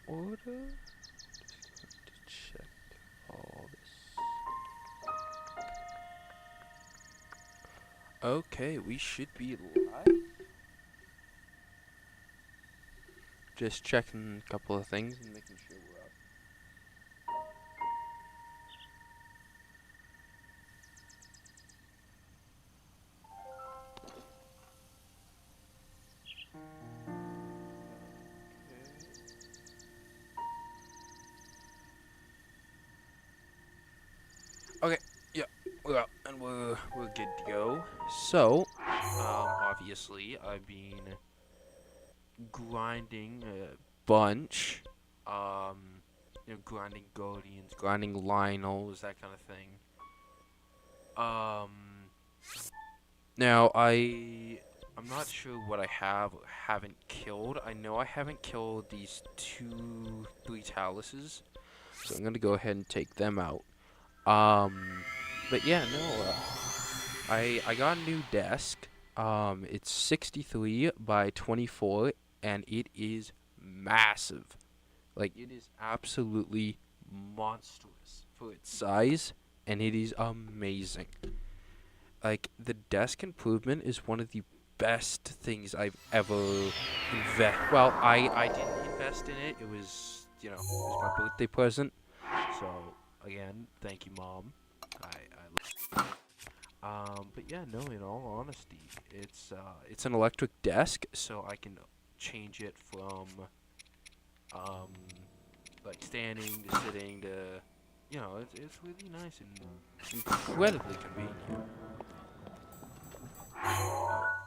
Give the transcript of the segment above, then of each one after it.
order. Just going to check all this. Okay, we should be live. Just checking a couple of things and making sure we're up. Okay, yeah, we're up and we're good to go. So, obviously I've been grinding a bunch. Grinding Guardians, grinding Lionels, that kind of thing. Now I'm not sure what I have or haven't killed. I know I haven't killed these 3 Taluses, so I'm gonna go ahead and take them out. But yeah, no, I got a new desk. It's 63 by 24, and it is massive. Like, it is absolutely monstrous for its size, and it is amazing. Like, the desk improvement is one of the best things I've ever Well, I didn't invest in it. It was, it was my birthday present. So, again, thank you, Mom. But yeah, no, in all honesty, it's an electric desk, so I can change it from, like, standing to sitting to, it's really nice and incredibly convenient.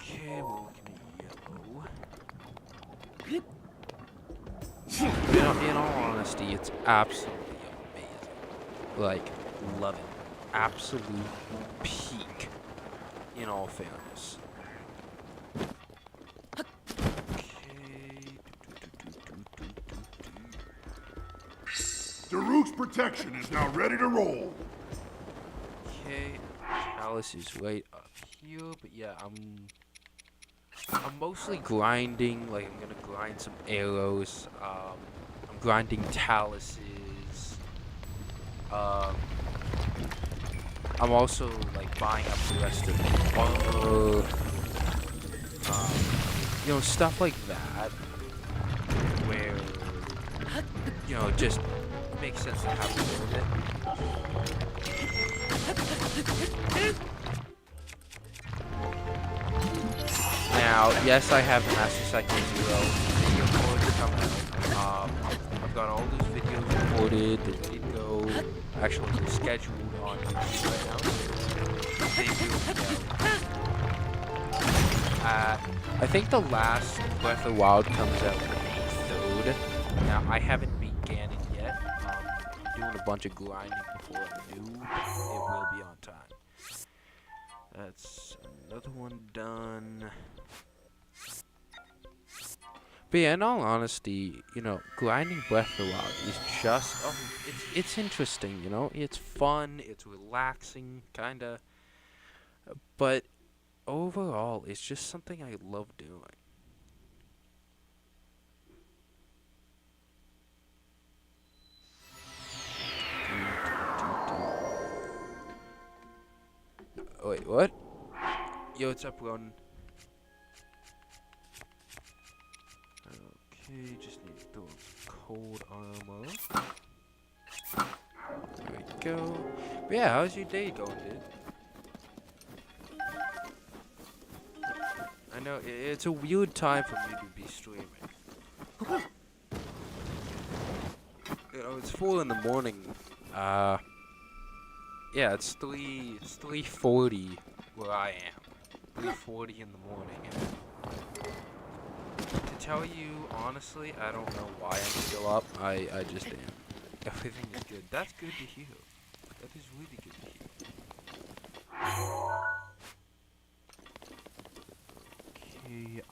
Okay, we're looking at yellow. In all honesty, it's absolutely amazing. Like, love it. Absolute peak, in all fairness. Daruk's protection is now ready to roll. Okay, Alice is right up here, but yeah, I'm mostly grinding. Like, I'm gonna grind some arrows. I'm grinding taluses. I'm also, like, buying up the rest of the armor. Stuff like that, where, it just makes sense to have a little bit. Now, yes, I have Master Cycle 0 video recorded coming out. I've got all those videos recorded, they're ready to go. Actually, they're scheduled on YouTube right now. They will be out. I think the last Breath of the Wild comes out May 3rd. Now, I haven't began it yet. I'm doing a bunch of grinding before I do. It will be on time. That's another one done. But yeah, in all honesty, grinding Breath of the Wild is just, it's interesting, it's fun, it's relaxing, kinda, but overall, it's just something I love doing. Wait, what? Yo, what's up, Ron? Okay, just need to throw cold armor. There we go. But yeah, how's your day going, dude? I know, it's a weird time for me to be streaming. It's 4 in the morning. Yeah, it's 3:40 where I am. 3:40 in the morning. To tell you honestly, I don't know why I'm still up. I just am. Everything is good. That's good to hear. That is really good to hear. Okay,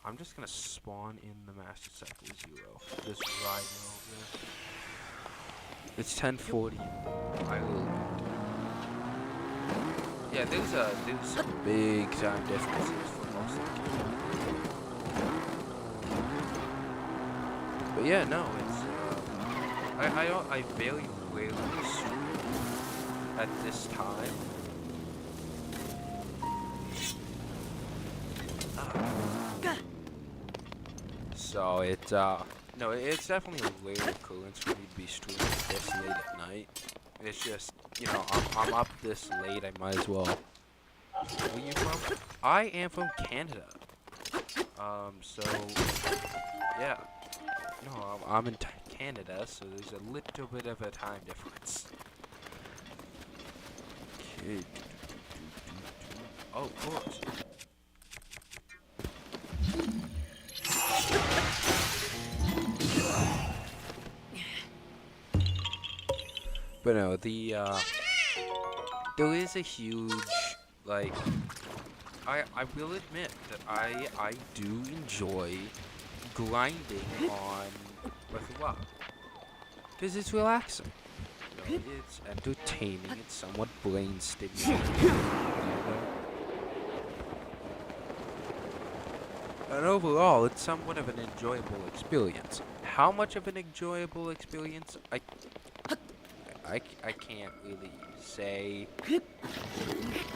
I'm just gonna spawn in the Master Cycle 0. Just right now over there. It's 10:40. I will. Yeah, there's some big time differences for most of the games. But yeah, no, it's I very rarely stream at this time. So no, it's definitely a rare occurrence for me to be streaming this late at night. It's just, I'm up this late, I might as well. Where you from? I am from Canada. So yeah. No, I'm in Canada, so there's a little bit of a time difference. Okay. Oh, of course. But no, there is a huge, like, I will admit that I do enjoy grinding on Breath of the Wild. Because it's relaxing. It's entertaining, it's somewhat brain stimulating. And overall, it's somewhat of an enjoyable experience. How much of an enjoyable experience? I can't really say,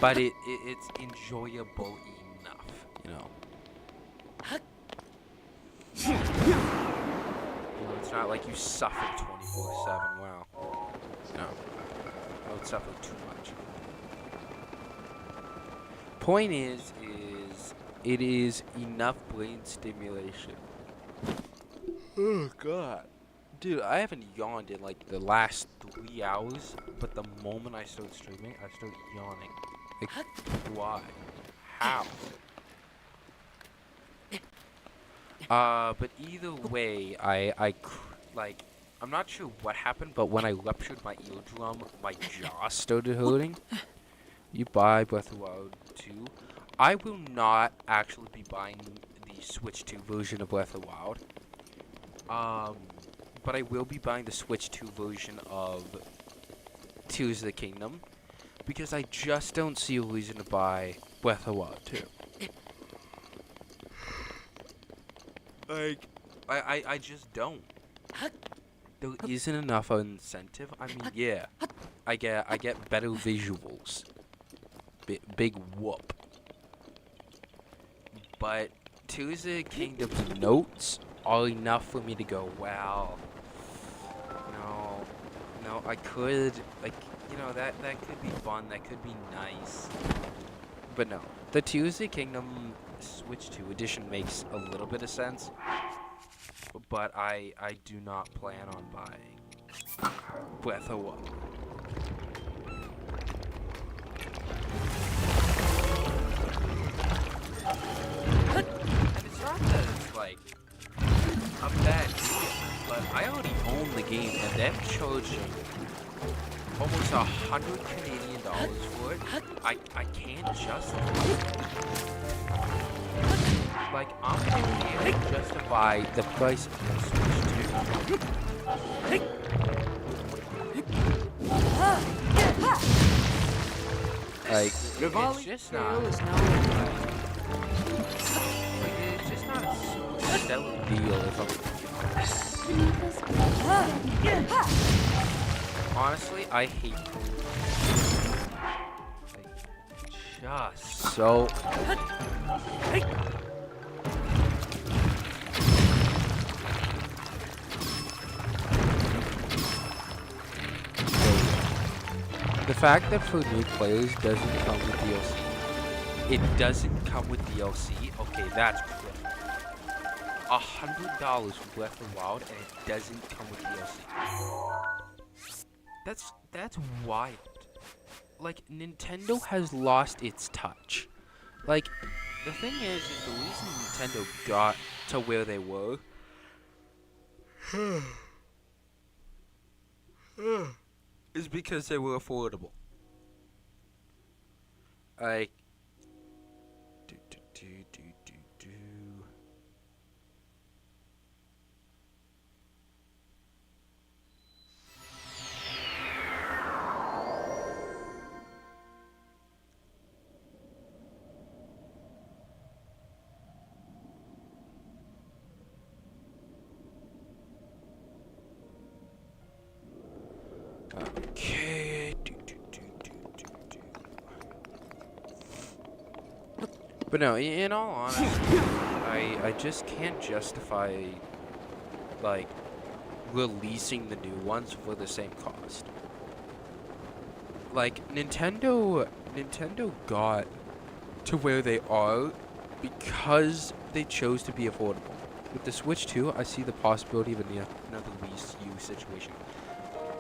but it's enjoyable enough. It's not like you suffer 24/7. Wow. No, I would suffer too much. Point is it is enough brain stimulation. Oh God. Dude, I haven't yawned in like the last 3 hours, but the moment I start streaming, I start yawning. Like, why? How? But either way, like, I'm not sure what happened, but when I ruptured my eardrum, my jaw started hurting. You buy Breath of the Wild 2. I will not actually be buying the Switch 2 version of Breath of the Wild. But I will be buying the Switch 2 version of Tears of the Kingdom, because I just don't see a reason to buy Breath of the Wild 2. Like, I just don't. There isn't enough incentive. I mean, yeah, I get better visuals. Big whoop. But Tears of the Kingdom's notes are enough for me to go, well, no, I could, like, that could be fun, that could be nice. But no, the Tears of the Kingdom Switch 2 edition makes a little bit of sense, but I do not plan on buying Breath of the Wild. And it's not that it's like a bad deal, but I already own the game, and them charging almost $100 Canadian for it. I can't justify it. Like, I can't justify the price of the Switch 2. Like, it's just not. It's just not a super stellar deal if I'm honestly, I hate like, just so the fact that for new players doesn't come with DLC. It doesn't come with DLC. Okay, that's critical. $100 for Breath of the Wild, and it doesn't come with DLC. That's wild. Like, Nintendo has lost its touch. Like, the thing is the reason Nintendo got to where they were is because they were affordable. Like, But no, in all honesty, I just can't justify like releasing the new ones for the same cost. Like Nintendo got to where they are because they chose to be affordable. With the Switch 2, I see the possibility of another Wii U situation.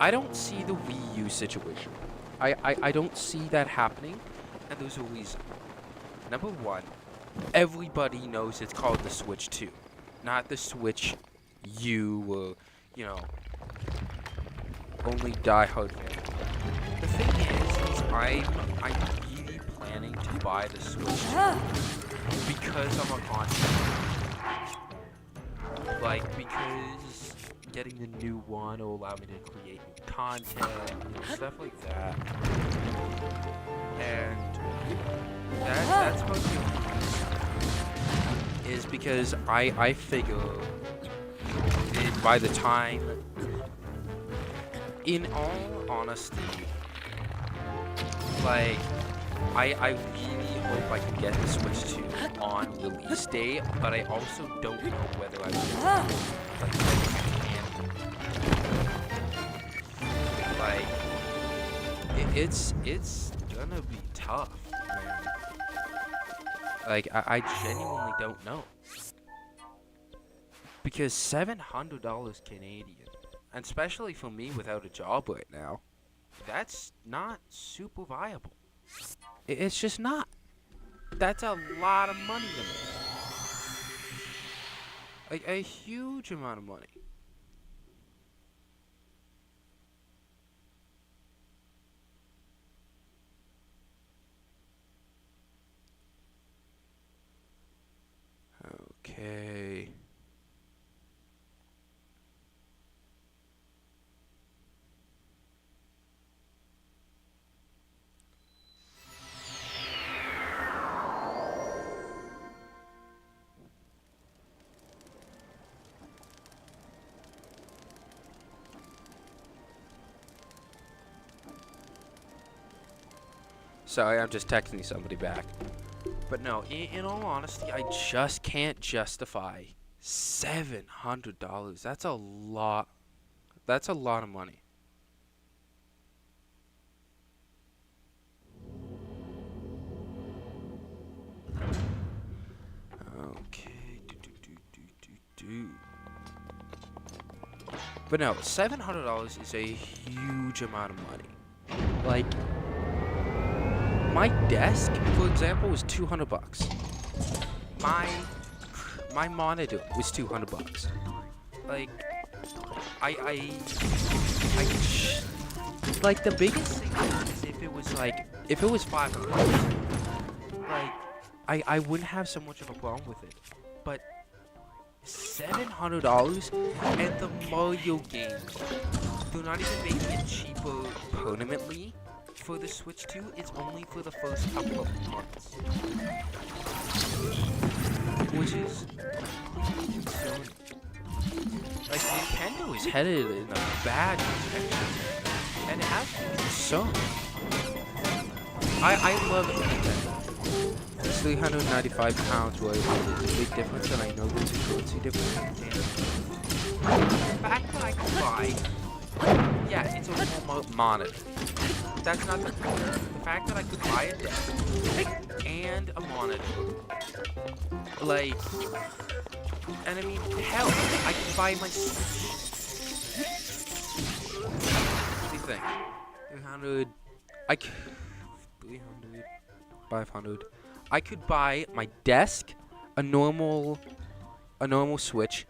I don't see the Wii U situation. I don't see that happening, and there's a reason. Number one, everybody knows it's called the Switch 2, not the Switch U or, you know, only diehard fans. The thing is I'm really planning to buy the Switch 2 because I'm a content. Like, because getting the new one will allow me to create new content, stuff like that. And that's what is because I figure that by the time, in all honesty, like, I really hope I can get the Switch 2 on release day, but I also don't know whether I will. Like, it's gonna be tough, man. Like, I genuinely don't know. Because $700 Canadian, and especially for me without a job right now, that's not super viable. It's just not. That's a lot of money to me. Like, a huge amount of money. Okay. Sorry, I'm just texting somebody back. But no, in all honesty, I just can't justify $700. That's a lot. That's a lot of money. Okay. But no, $700 is a huge amount of money. Like, my desk, for example, was $200. My monitor was $200. Like, like the biggest thing is if it was $500, like I wouldn't have so much of a problem with it. But $700 and the Mario games, they're not even making it cheaper permanently. For the Switch 2, it's only for the first couple of months. Which is concerning. Like, Nintendo is headed in a bad direction. And it has to be concerned. I love Nintendo. It's £395 worth. It's a big difference, and I know there's a currency difference. The fact that I can buy, yeah, it's a remote monitor. That's not the point. The fact that I could buy a desk and a monitor, like, and I mean, hell, I could buy my Switch. What do you think? 300, 300, 500. I could buy my desk, a normal Switch.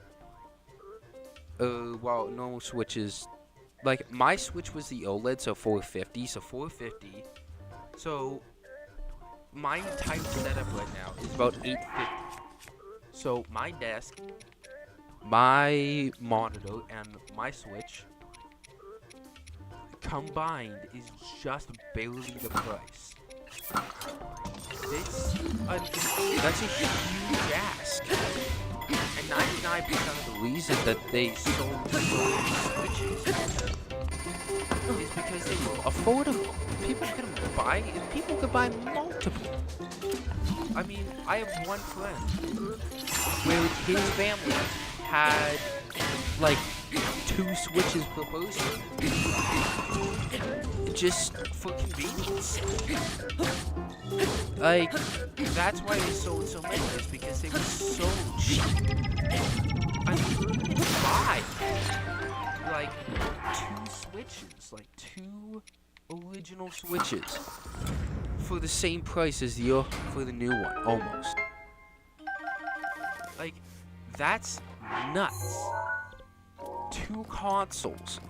Well, normal Switch is. Like, my Switch was the OLED, so 450, So, my entire setup right now is about 850. So, my desk, my monitor, and my Switch combined is just barely the price. That's a huge ask. And 99% of the reason that they sold so many Switches is because they were affordable. People could buy multiple. I mean, I have one friend where his family had like 2 Switches per person, just for convenience. Like, that's why they sold so many, is because they were so cheap. I mean, you could buy like 2 Switches, like 2 original Switches, for the same price as for the new one, almost. Like, that's nuts. 2 consoles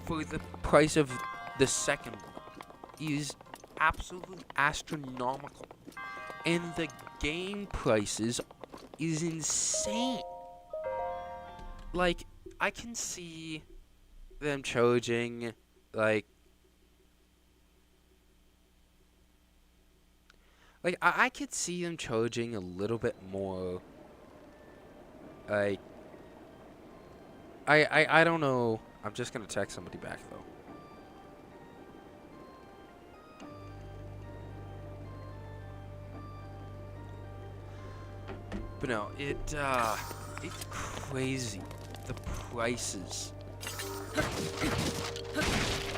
for the price of the second one is absolutely astronomical. And the game prices is insane. Like, I can see them charging, like I could see them charging a little bit more. Like, I don't know. I'm just gonna text somebody back though. But no, it's crazy, the prices.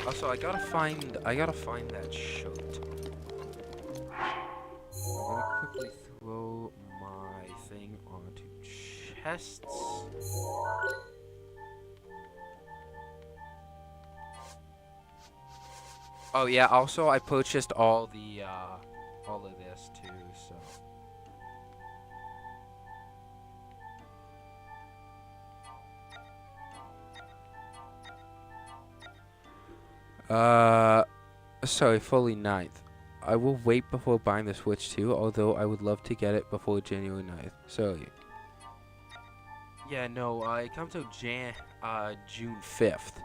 Also, I gotta find that shirt. I'm gonna quickly throw my thing onto chests. Oh yeah, also I purchased all of this too, so. Sorry, fully 9th. I will wait before buying the Switch too, although I would love to get it before January 9th. Sorry. Yeah, no, it comes out June 5th.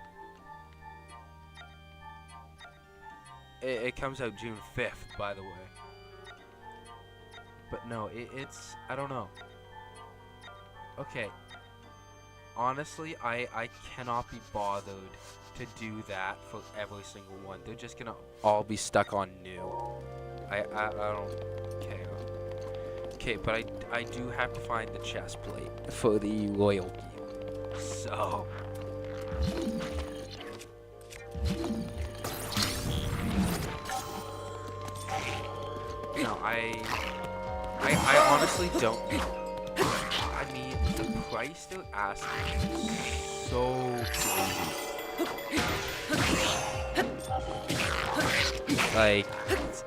It comes out June 5th, by the way. But no, it's, I don't know. Okay. Honestly, I cannot be bothered to do that for every single one. They're just gonna all be stuck on new. I don't care. Okay, but I do have to find the chest plate for the royal gear. So. No, I honestly don't. I mean, the price they're asking is so crazy. Like, it's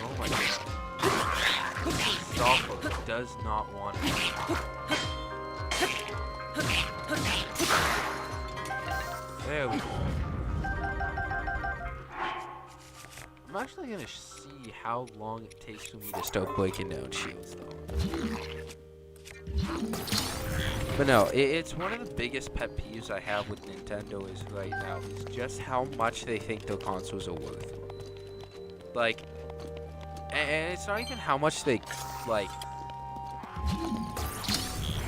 oh my god. Software does not want it. There we go. I'm actually gonna see how long it takes for me to start breaking down shields, though. But no, it's one of the biggest pet peeves I have with Nintendo is right now is just how much they think their consoles are worth. Like, and it's not even how much they, like,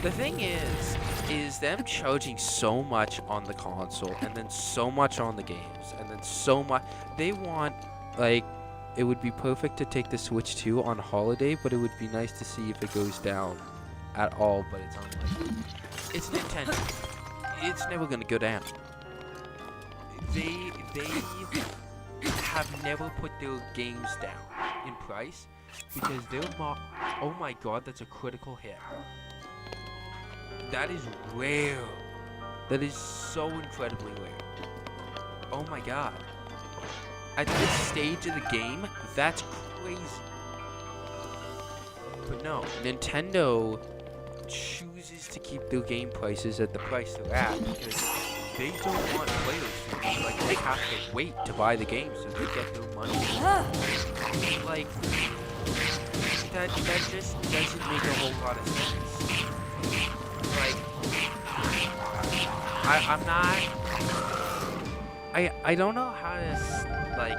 the thing is them charging so much on the console and then so much on the games and then so much, they want, like, it would be perfect to take the Switch 2 on holiday, but it would be nice to see if it goes down at all, but it's unlikely. It's Nintendo. It's never gonna go down. They have never put their games down in price because they're oh my god, that's a critical hit. That is rare. That is so incredibly rare. Oh my god. At this stage of the game, that's crazy. But no, Nintendo chooses to keep their game prices at the price they're at because they don't want players to be like they have to wait to buy the game so they get their money. Like, that just doesn't make a whole lot of sense. Like, I don't know how to, like,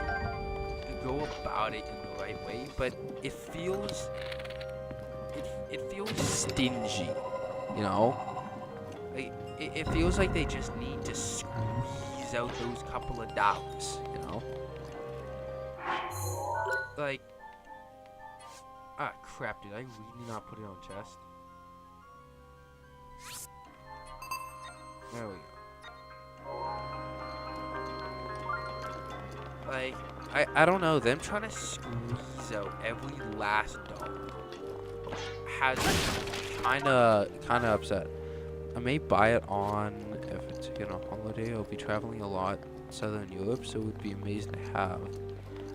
go about it in the right way, but it feels it feels stingy, you know? Like, it feels like they just need to squeeze out those couple of dollars, you know? Like, ah, crap, did I really not put it on chest? There we go. Like, I don't know, them trying to squeeze out every last dollar has kinda upset. I may buy it on, if it's again a holiday, I'll be traveling a lot in Southern Europe, so it would be amazing to have.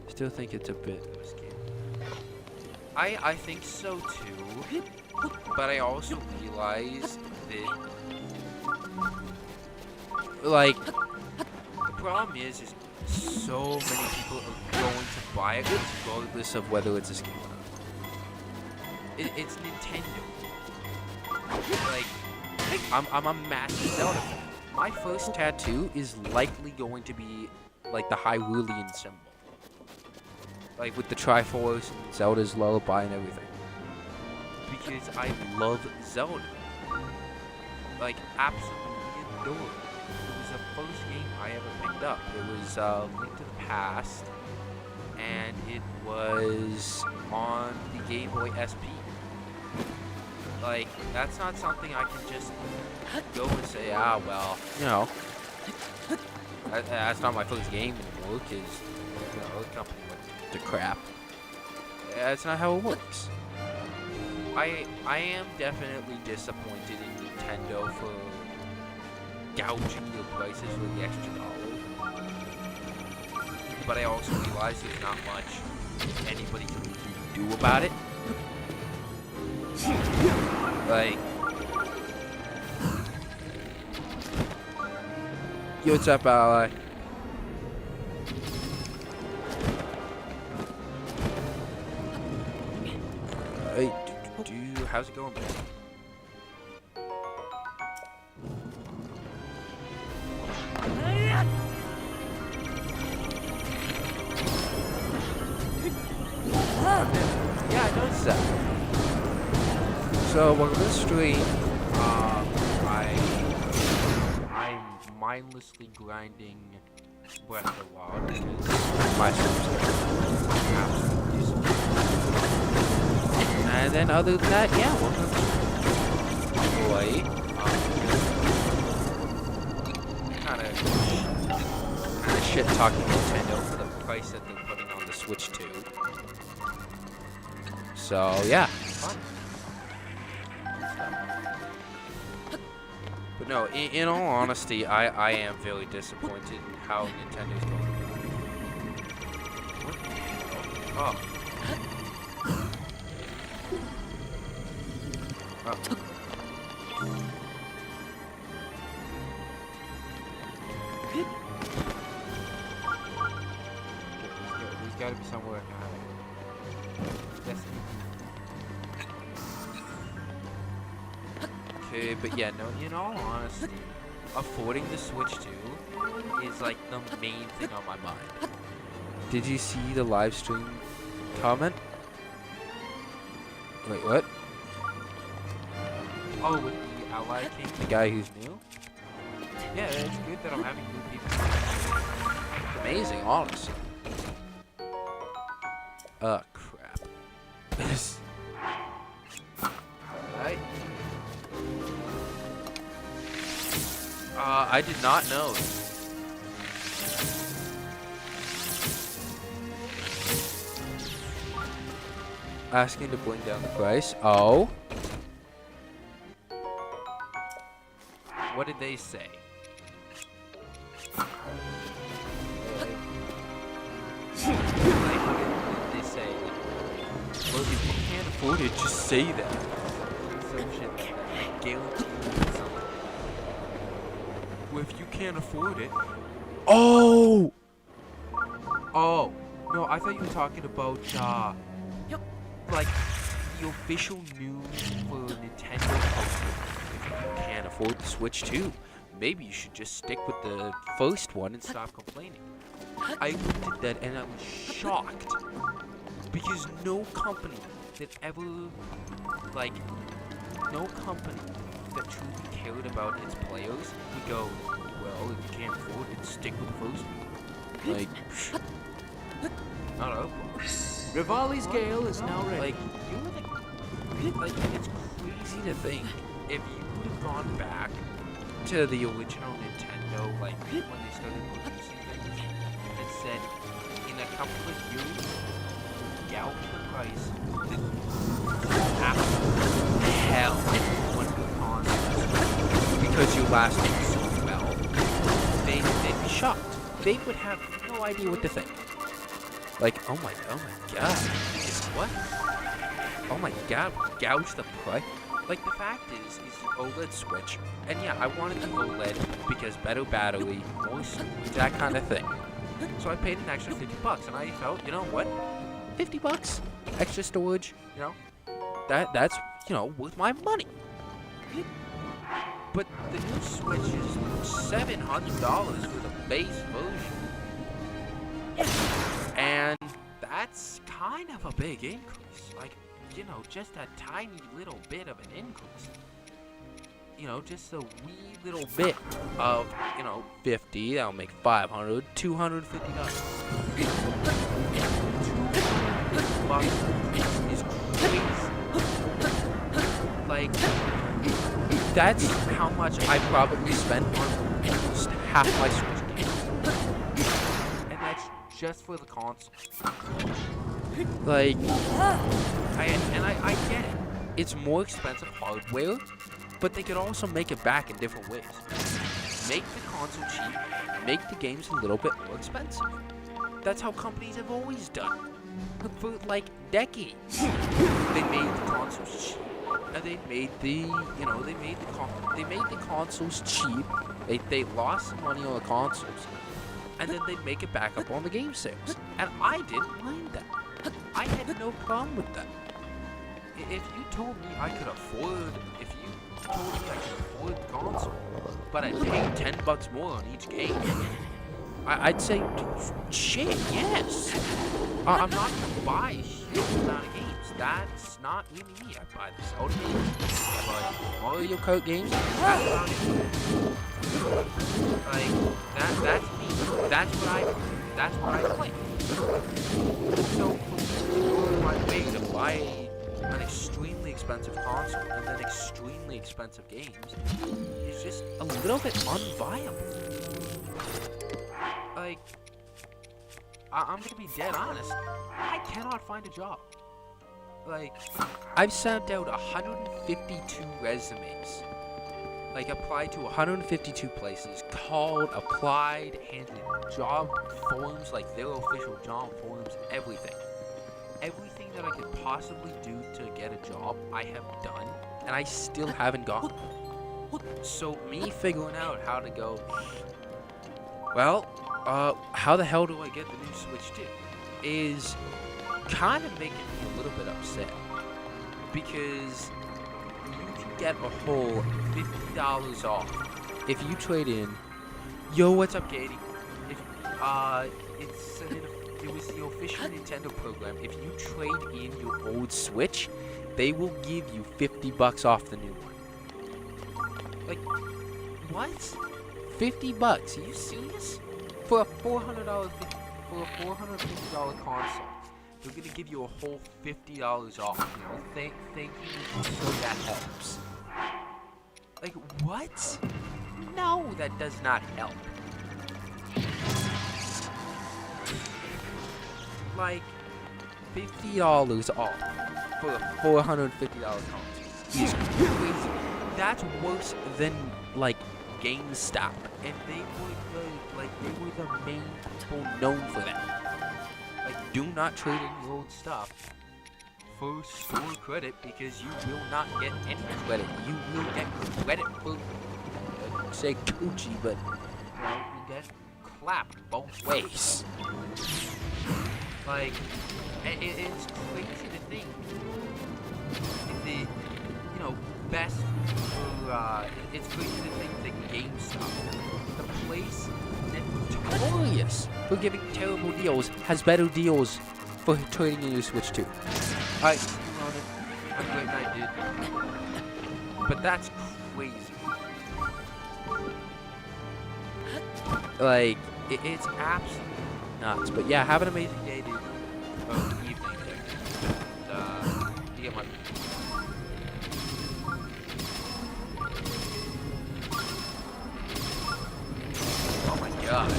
Still think it's a bit of a scam. I think so too, but I also realize that, like, the problem is so many people are going to buy it regardless of whether it's a scam or not. It's Nintendo. Like, I'm a massive Zelda fan. My first tattoo is likely going to be like the Hyrulean symbol, like with the Triforce and Zelda's lullaby and everything, because I love Zelda. Like, absolutely adore it. It was the first game I ever picked up. It was Link to the Past, and it was on the Game Boy SP. Like, that's not something I can just go and say, ah, well, you know, that's not my first game anymore, because, you know, the company went to crap. That's not how it works. I am definitely disappointed in Nintendo for gouging their prices for the extra dollar. But I also realize there's not much anybody can do about it. Like, yo, what's up, ally? Hey, how's it going, man? Yeah, I noticed that. So, on this stream, I'm mindlessly grinding Breath of the Wild because my streams are absolutely disappointing. And then other than that, yeah, we're kind of shit talking Nintendo for the price that they're putting on the Switch 2. So yeah, fun. But no, in all honesty, I am very disappointed in how Nintendo's going. What? Oh. Oh. There's gotta be somewhere. Okay, but yeah, no, in all honesty, affording the Switch 2 is like the main thing on my mind. Did you see the live stream comment? Wait, what? Oh, with the Ally King, the guy who's new? Yeah, it's good that I'm having new people. It's amazing, honestly. Oh, crap. Alright. I did not know. Asking to bring down the price. Oh. What did they say? What did they say? Well, if you can't afford it, just say that. Some shit like that. Guarantee something. Well, if you can't afford it. Oh! Oh. No, I thought you were talking about, like, the official news for Nintendo posted. If you can't afford the Switch 2, maybe you should just stick with the first one and stop complaining. I looked at that and I was shocked. Because no company that ever, like, no company that truly cared about its players would go, well, if you can't afford it, stick with the first one. Like, not our problem. Rivali's Gale is now ready. Like, it's crazy to think if you would have gone back to the original Nintendo, like, when they started producing things, and said, in a couple of years, gouge the price, the absolute hell when the consoles, because you lasted so well, they'd be shocked. They would have no idea what to think. Like, oh my god, what? Oh my god, gouge the price? Like, the fact is OLED Switch, and yeah, I wanted the OLED because better battery, more that kind of thing. So I paid an extra $50, and I felt, you know what? $50 extra storage, you know, that's, you know, worth my money. But the new Switch is $700 for the base version. And that's kind of a big increase. Like, you know, just a tiny little bit of an increase. You know, just a wee little bit of, you know, 50, that'll make 500, $250. $250 is crazy. Like, that's how much I probably spent on almost half my Switch games. And that's just for the console. Like, I get it. It's more expensive hardware, but they could also make it back in different ways. Make the console cheap, make the games a little bit more expensive. That's how companies have always done. For like decades. They made the consoles cheap. And they made the, you know, they made the consoles cheap. They lost some money on the consoles. And then they'd make it back up on the game sales. And I didn't mind that. I had no problem with that. If you told me I could afford, the console, but I'd pay $10 more on each game, I'd say, shit, yes. I'm not gonna buy a huge amount of games. That's not really me. I buy the Zelda games, I buy Mario Kart games. That's not it. Like, that's me. That's what I play. So, for my way to buy an extremely expensive console and then extremely expensive games is just a little bit unviable. Like, I'm gonna be dead honest. I cannot find a job. Like, I've sent out 152 resumes. Like, applied to 152 places, called, applied, handed job forms, like their official job forms, everything. Everything that I could possibly do to get a job, I have done, and I still haven't gotten one. So, me figuring out how to go, well, how the hell do I get the new Switch 2? Is kind of making me a little bit upset. Because you can get a whole $50 off if you trade in. Yo, what's up, Katie? If it was the official Nintendo program. If you trade in your old Switch, they will give you $50 off the new one. Like, what? $50? Are you serious? For a $450 console, they're gonna give you a whole $50 off. You know, thank you, so that helps. Like, what? No, that does not help. Like, $50 off for a $450 console is crazy. That's worse than, like, GameStop, and they were the main people known for that. Like, do not trade in your old stuff for store credit, because you will not get any credit. You will get credit for, say Gucci, but you get clapped both ways. Like, it's crazy to think the, best for, it's crazy to think that GameStop, the place that notorious for giving terrible deals has better deals for trading in your Switch 2. Alright, see you on it. Have a great night, dude. But that's crazy. Like, it's absolutely nuts. But yeah, have an amazing day, dude. Oh, evening, and, you get my... Oh my god.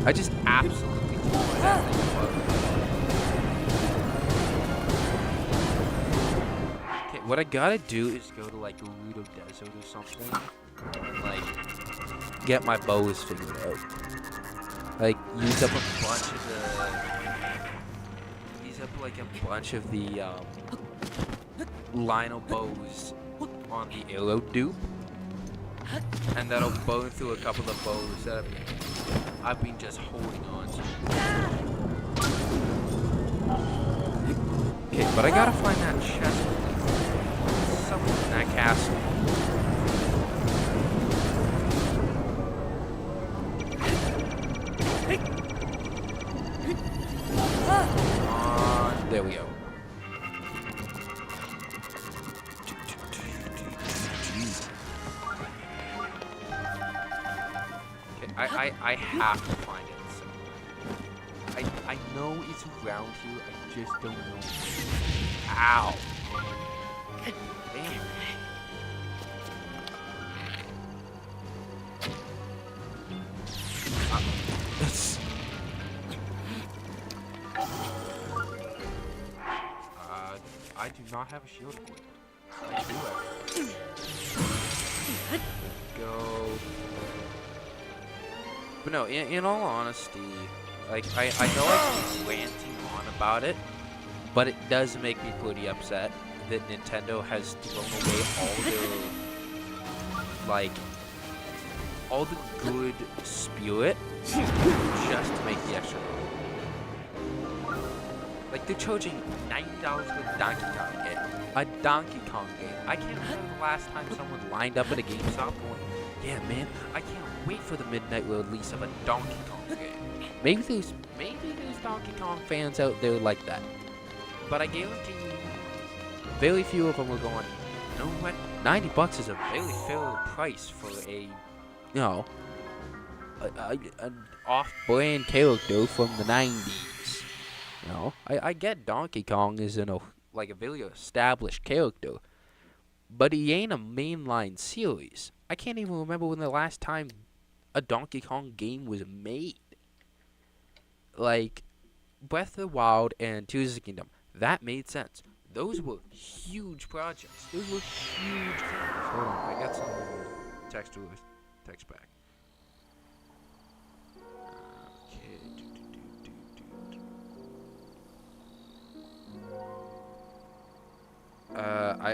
I just absolutely tore that thing apart. Okay, what I gotta do is go to like Gerudo Desert or something and like get my bows figured out. Like use up a bunch of the Lionel bows on the arrow dupe. And that'll burn through a couple of bows that I've been just holding on to. Okay, but I gotta find that chest. Something in that castle. There we go. I have to find it. I know it's around here. I just don't know. Ow. Damn. I do not have a shield equipped. I do have. Go. But no, in all honesty, like, I know I keep ranting on about it, but it does make me pretty upset that Nintendo has thrown away all the good spirit just to make the extra money. Like, they're charging $90 for a Donkey Kong game. A Donkey Kong game. I can't remember the last time someone lined up at a GameStop going, yeah, man, I can't wait for the midnight release of a Donkey Kong game. Maybe there's Donkey Kong fans out there like that. But I guarantee you, very few of them were going, you know what? $90 is a very fair price for a, you know, an off-brand character from the 90s. You know, I get Donkey Kong is like a very established character, but he ain't a mainline series. I can't even remember when the last time a Donkey Kong game was made. Like, Breath of the Wild and Tears of the Kingdom, that made sense. Those were huge projects. Those were huge things. Hold on, I got some text back. Okay.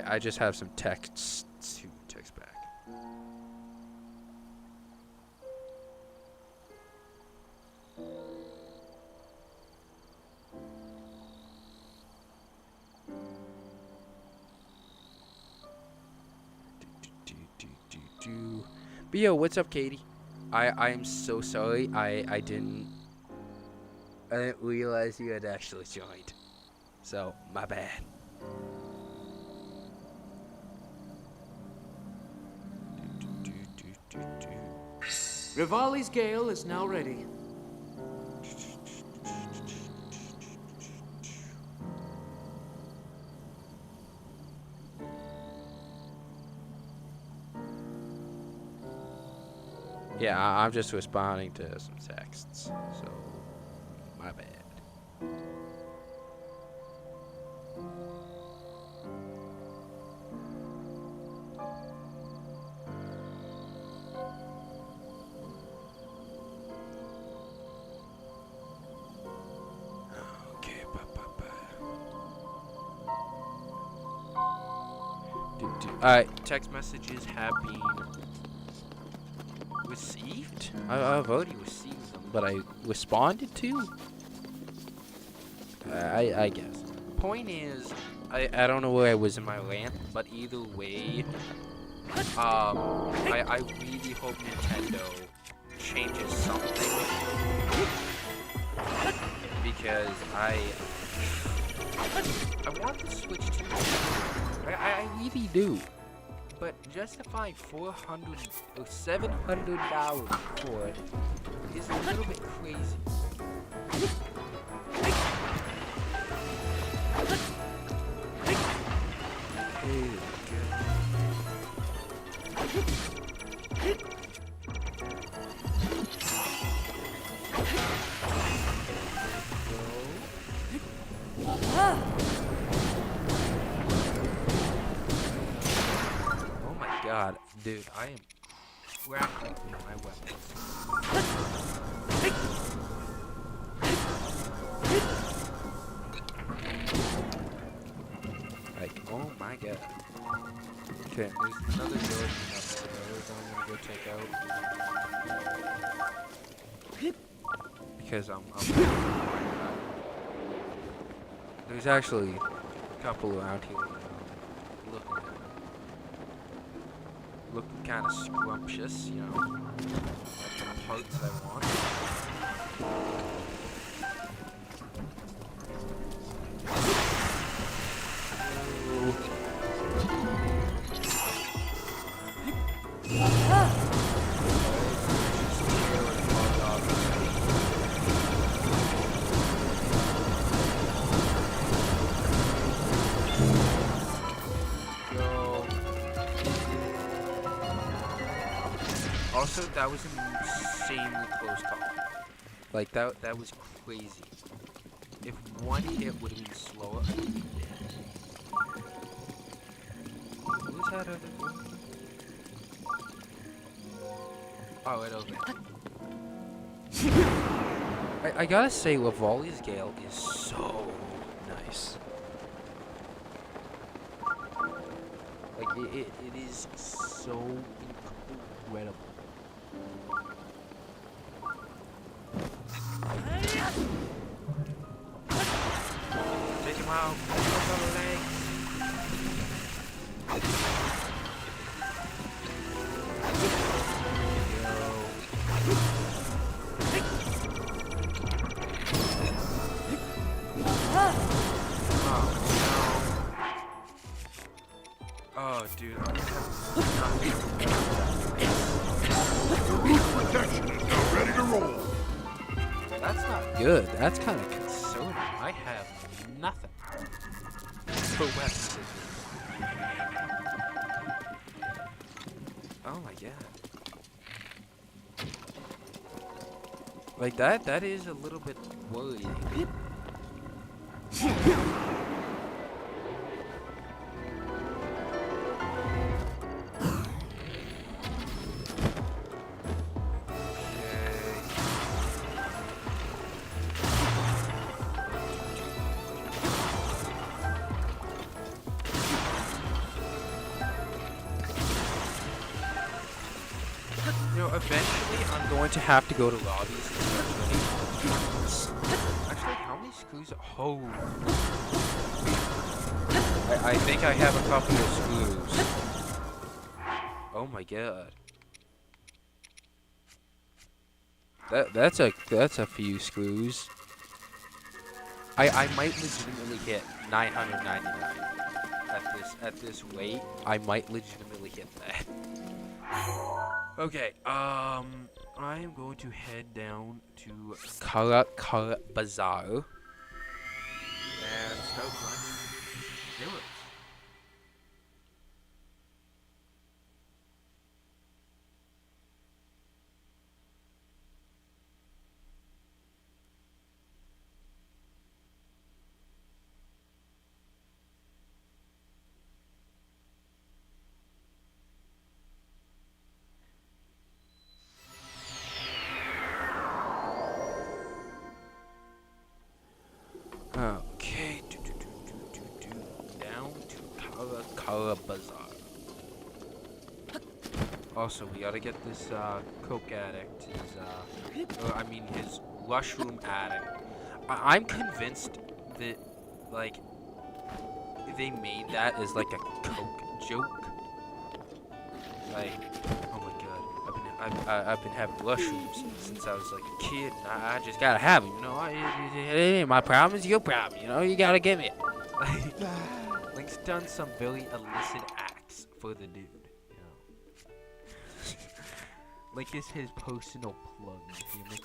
I just have some texts to text back. But yo, what's up, Katie? I am so sorry. I didn't realize you had actually joined. So, my bad. Rivali's Gale is now ready. Yeah, I'm just responding to some texts, so my bad. Okay, Alright, text messages have been received? I've already received them, but I responded to? I guess. Point is, I don't know where I was in my rant, but either way, I really hope Nintendo changes something because I want to switch to. I really do. But justifying $400 or $700 for it is a little bit crazy. Oh my god, dude, I am cracking my weapons. Like, oh my god. Okay, there's another building upstairs I'm gonna go check out. Because I'm there's actually a couple around here looking kind of scrumptious, you know, like the parts I want. Also, that was an insanely close call. Like, that was crazy. If one hit would have been slower, I would have been dead. Who's that other door? Oh, right over there. I gotta say, Lavalley's Gale is so nice. Like, it is so incredible. Take him out. Take him out the legs. Oh, dude. Protection is now ready to roll. That's not good. That's kind of concerning. I have nothing for weapons. Oh my god. Like that is a little bit worrying. You know, eventually I'm going to have to go to lobbies and start running. Actually, how many screws? Oh. I think I have a couple of screws. Oh my god. That's a few screws. I might legitimately hit 999 at this rate. I might legitimately hit that. Okay, I am going to head down to Kara Bazaar and start running villas. Okay, down to Kara Bazaar. Also, we gotta get this coke addict, his mushroom addict. I'm convinced that, like, they made that as like a coke joke. Like, oh my god, I've been having mushrooms since I was like a kid, and I just gotta have them. You know, it ain't my problem. It's your problem. You know, you gotta give it. Link's done some very illicit acts for the dude. You know, Link is his personal plug. You hear me?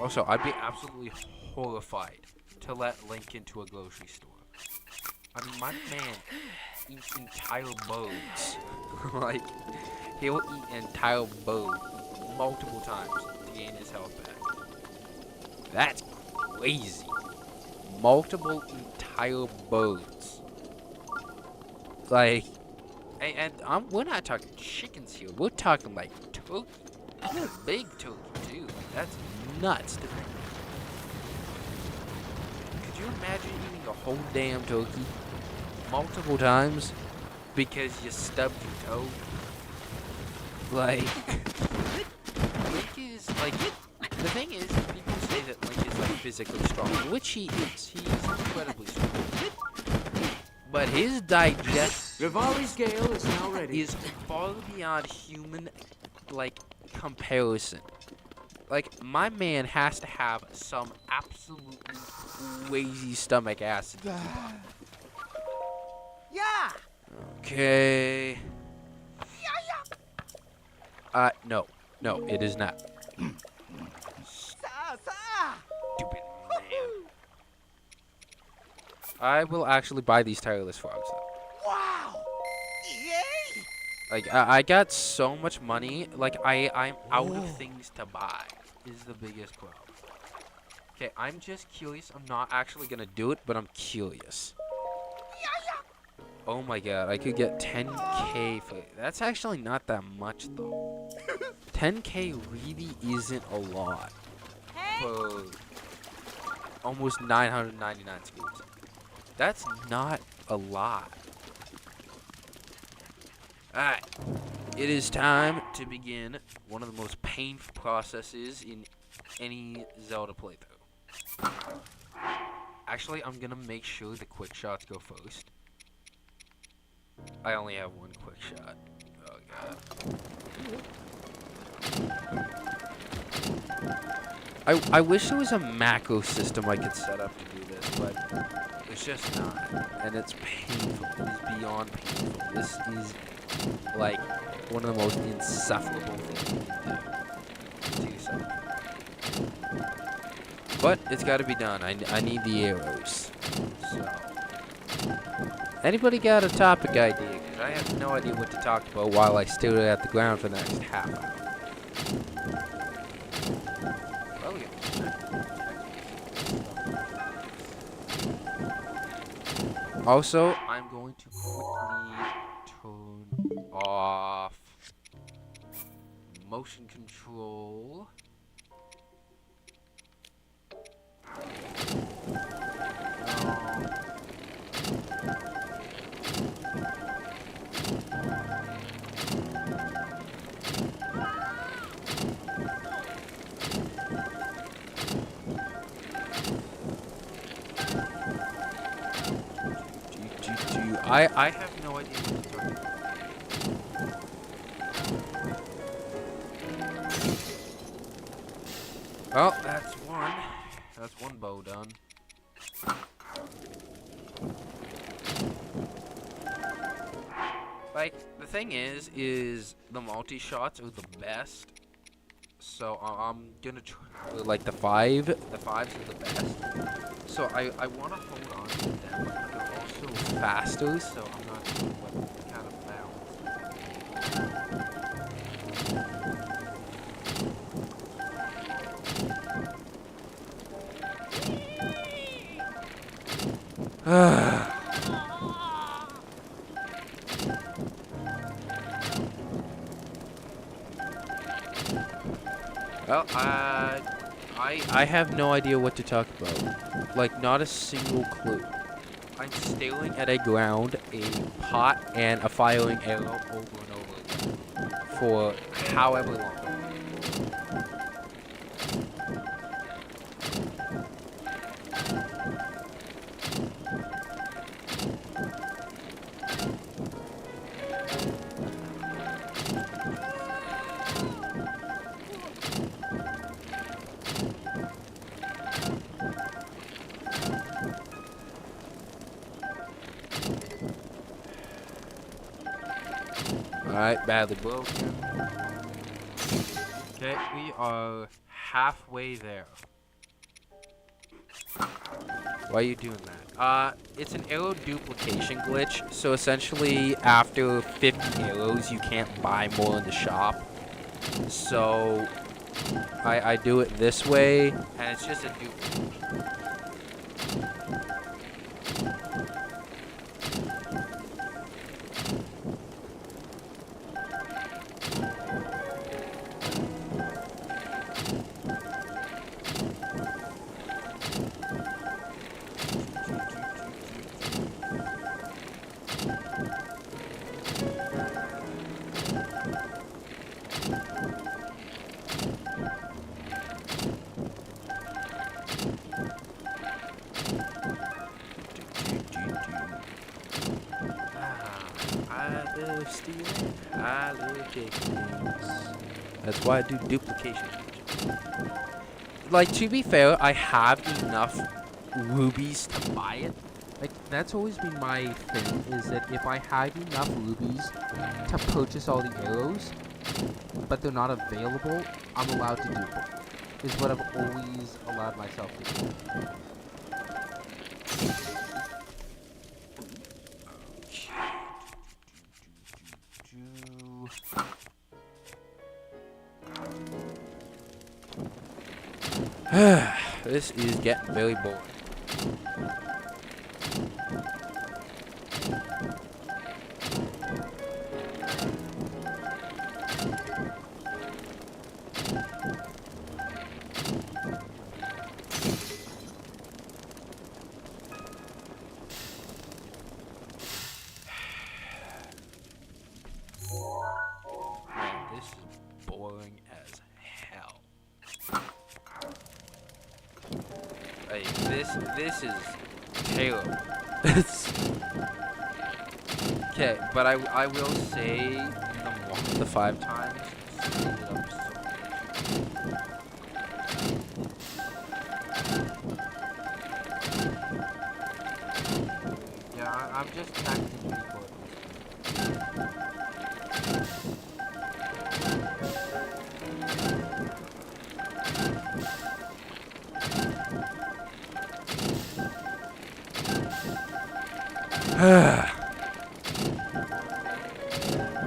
Also, I'd be absolutely horrified to let Link into a grocery store. I mean, my man eats entire birds. Like, he'll eat an entire bird multiple times to gain his health back. That's crazy. Multiple entire birds. Like, and we're not talking chickens here. We're talking like turkey. Big turkey too. That's nuts to think. Could you imagine eating a whole damn turkey multiple times because you stubbed your toe? Like, Link is like, the thing is, people say that Link is like physically strong, which he is. He's incredibly strong. But his digestion Rivali's gale is now ready. is far beyond human, like, comparison. Like, my man has to have some absolutely crazy stomach acid. Yeah. Okay. No, it is not. Stupid man. I will actually buy these tireless frogs though. Wow. Yay. Like, I got so much money, like, I'm out of things to buy, is the biggest problem. Okay, I'm just curious. I'm not actually gonna do it, but I'm curious. Oh my god, I could get 10k for it. That's actually not that much, though. 10k really isn't a lot for almost 999 scoops. That's not a lot. Alright, it is time to begin one of the most painful processes in any Zelda playthrough. Actually, I'm gonna make sure the quick shots go first. I only have one quick shot. Oh god. I wish there was a macro system I could set up to do this, but there's just not. And it's painful. It is beyond painful. This is like one of the most insufferable things you can do to yourself. But it's got to be done. I need the arrows. So, anybody got a topic idea? Because I have no idea what to talk about while I stare at the ground for the next half hour. Well, yeah. Also, I'm going to quickly turn off motion control. I have no idea what to talk about. Well, that's one. That's one bow done. Like, the thing is the multi-shots are the best. So I'm gonna try, like, the fives are the best. So I want to hold on to them, but they're also faster, so I'm not sure what kind of balance. Well, I have no idea what to talk about. Like, not a single clue. I'm staring at a ground, a pot, and a firing arrow over and over again for however long. Alright, badly broken. Okay, we are halfway there. Why are you doing that? It's an arrow duplication glitch. So essentially, after 50 arrows, you can't buy more in the shop. So I do it this way, and it's just a duplication. I love stealing. I love taking things. That's why I do duplication. Like, to be fair, I have enough rubies to buy it. Like, that's always been my thing, is that if I had enough rubies to purchase all the arrows, but they're not available, I'm allowed to do them. Is what I've always allowed myself to do. This is getting very boring. Man, this is boring as hell. Like, this is terrible. Okay, but I will say the 5 times speed it up so much. Yeah, I'm just tactically for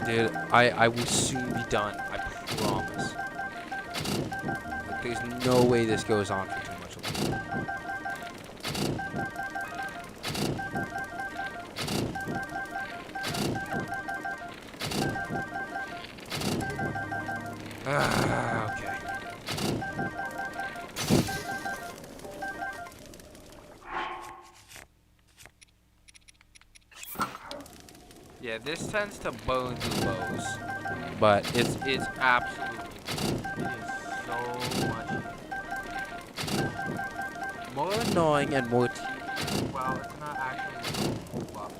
Dude, I will soon be done. I promise. Like, there's no way this goes on for too much longer. Okay. Yeah, this tends to burn through bows, but it's absolutely, it is so much more annoying and more tedious. Well, it's not actually a whole lot.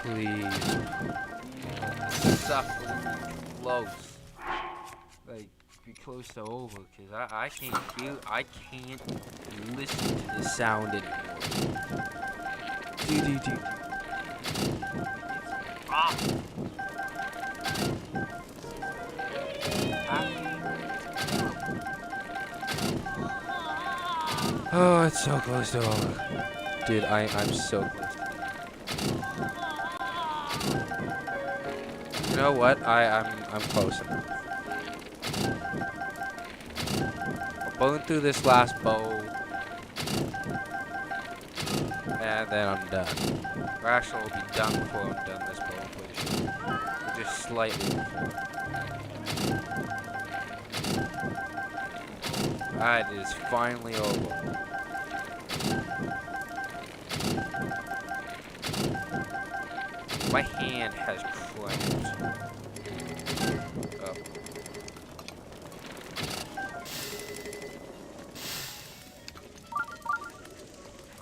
Please. Suffer close. Like, be close to over, because I can't hear, I can't listen to the sound anymore. Dude. Oh, it's so close to over. Dude, I'm so close. You know what? I'm close enough. I'll burn through this last bow, and then I'm done. Or actually, I'll be done before I'm done this bow, I'm pretty sure. Just slightly. Alright, it is finally over. My hand has cramped. Oh.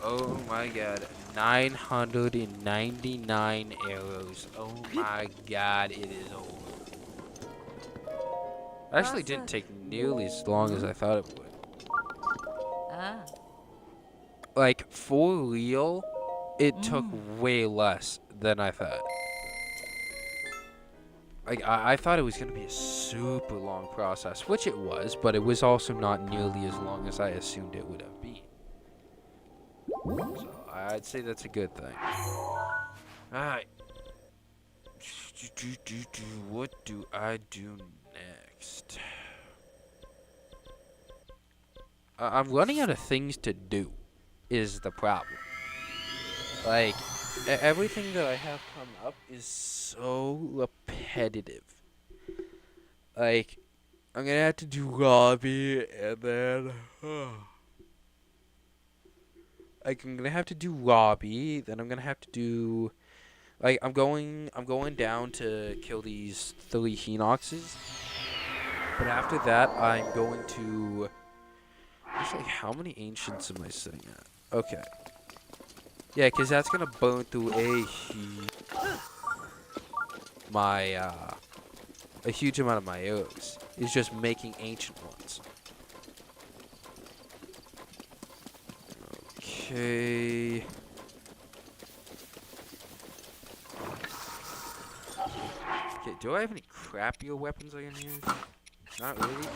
Oh my god. 999 arrows. Oh my god, it is over. Actually didn't take nearly as long as I thought it would. Ah. Like, for real, it took way less than I thought. Like, I thought it was going to be a super long process, which it was, but it was also not nearly as long as I assumed it would have been. So, I'd say that's a good thing. Alright. What do I do next? I'm running out of things to do, is the problem. Like, everything that I have come up is so repetitive. Like, I'm gonna have to do lobby, and then... like, I'm gonna have to do lobby, then I'm gonna have to do... Like, I'm going down to kill these 3 Henoxes. But after that, I'm going to... It's like, how many Ancients am I sitting at? Okay. Yeah, because that's going to burn through a huge amount of my arrows. It's just making ancient ones. Okay. Okay, do I have any crappier weapons I can use? Not really.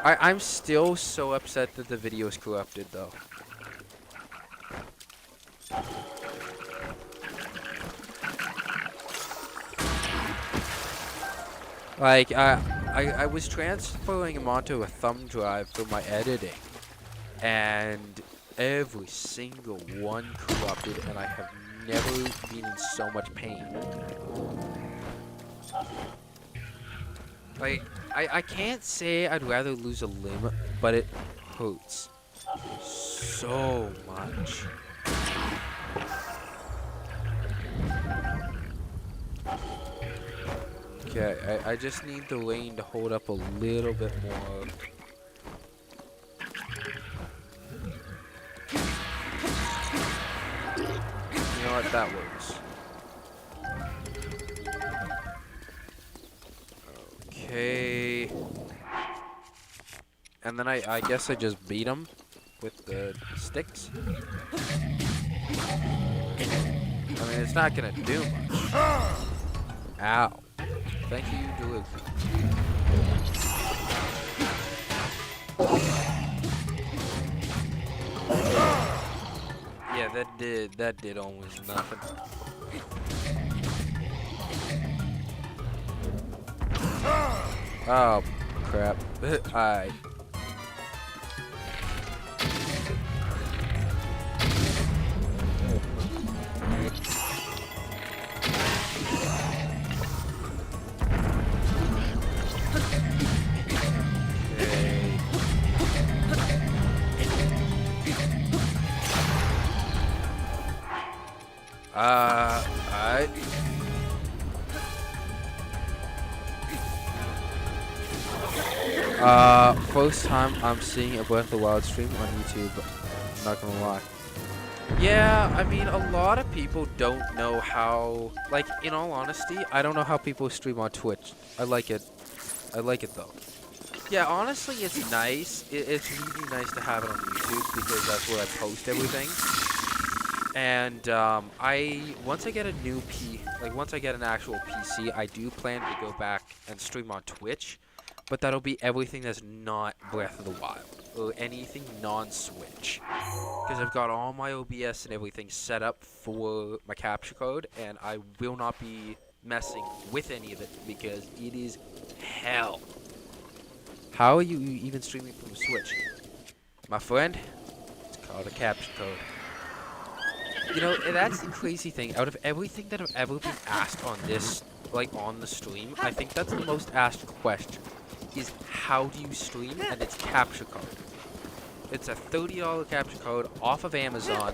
I'm still so upset that the video is corrupted, though. Like, I was transferring them onto a thumb drive for my editing, and every single one corrupted, and I have never been in so much pain. Like, I can't say I'd rather lose a limb, but it hurts so much. Okay, I just need the lane to hold up a little bit more. You know what, that works. Okay. And then I guess I just beat him with the sticks. I mean, it's not gonna do much. Ow. Thank you, Duluth. Yeah, that did almost nothing. Oh, crap. Alright. Alright. First time I'm seeing a Breath of the Wild stream on YouTube, I'm not gonna lie. Yeah, I mean, a lot of people don't know how, like, in all honesty, I don't know how people stream on Twitch. I like it. I like it, though. Yeah, honestly, it's nice. It's really nice to have it on YouTube because that's where I post everything. And once I get a new once I get an actual PC, I do plan to go back and stream on Twitch, but that'll be everything that's not Breath of the Wild or anything non-Switch, because I've got all my OBS and everything set up for my capture code, and I will not be messing with any of it because it is hell. How are you even streaming from Switch? My friend, it's called a capture code. You know, and that's the crazy thing. Out of everything that I've ever been asked on this, like on the stream, I think that's the most asked question. Is how do you stream? And it's capture card. It's a $30 capture code off of Amazon,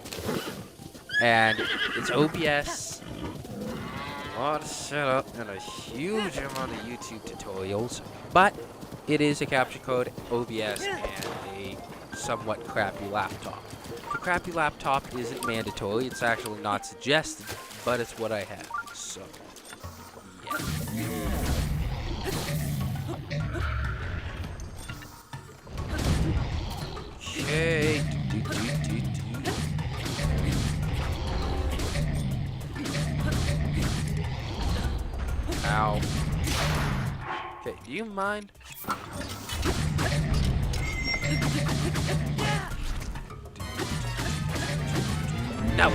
and it's OBS, a lot of setup, and a huge amount of YouTube tutorials. But it is a capture code, OBS, and a somewhat crappy laptop. The crappy laptop isn't mandatory, it's actually not suggested, but it's what I have, so, yeah. Okay. Ow. Okay, do you mind? No!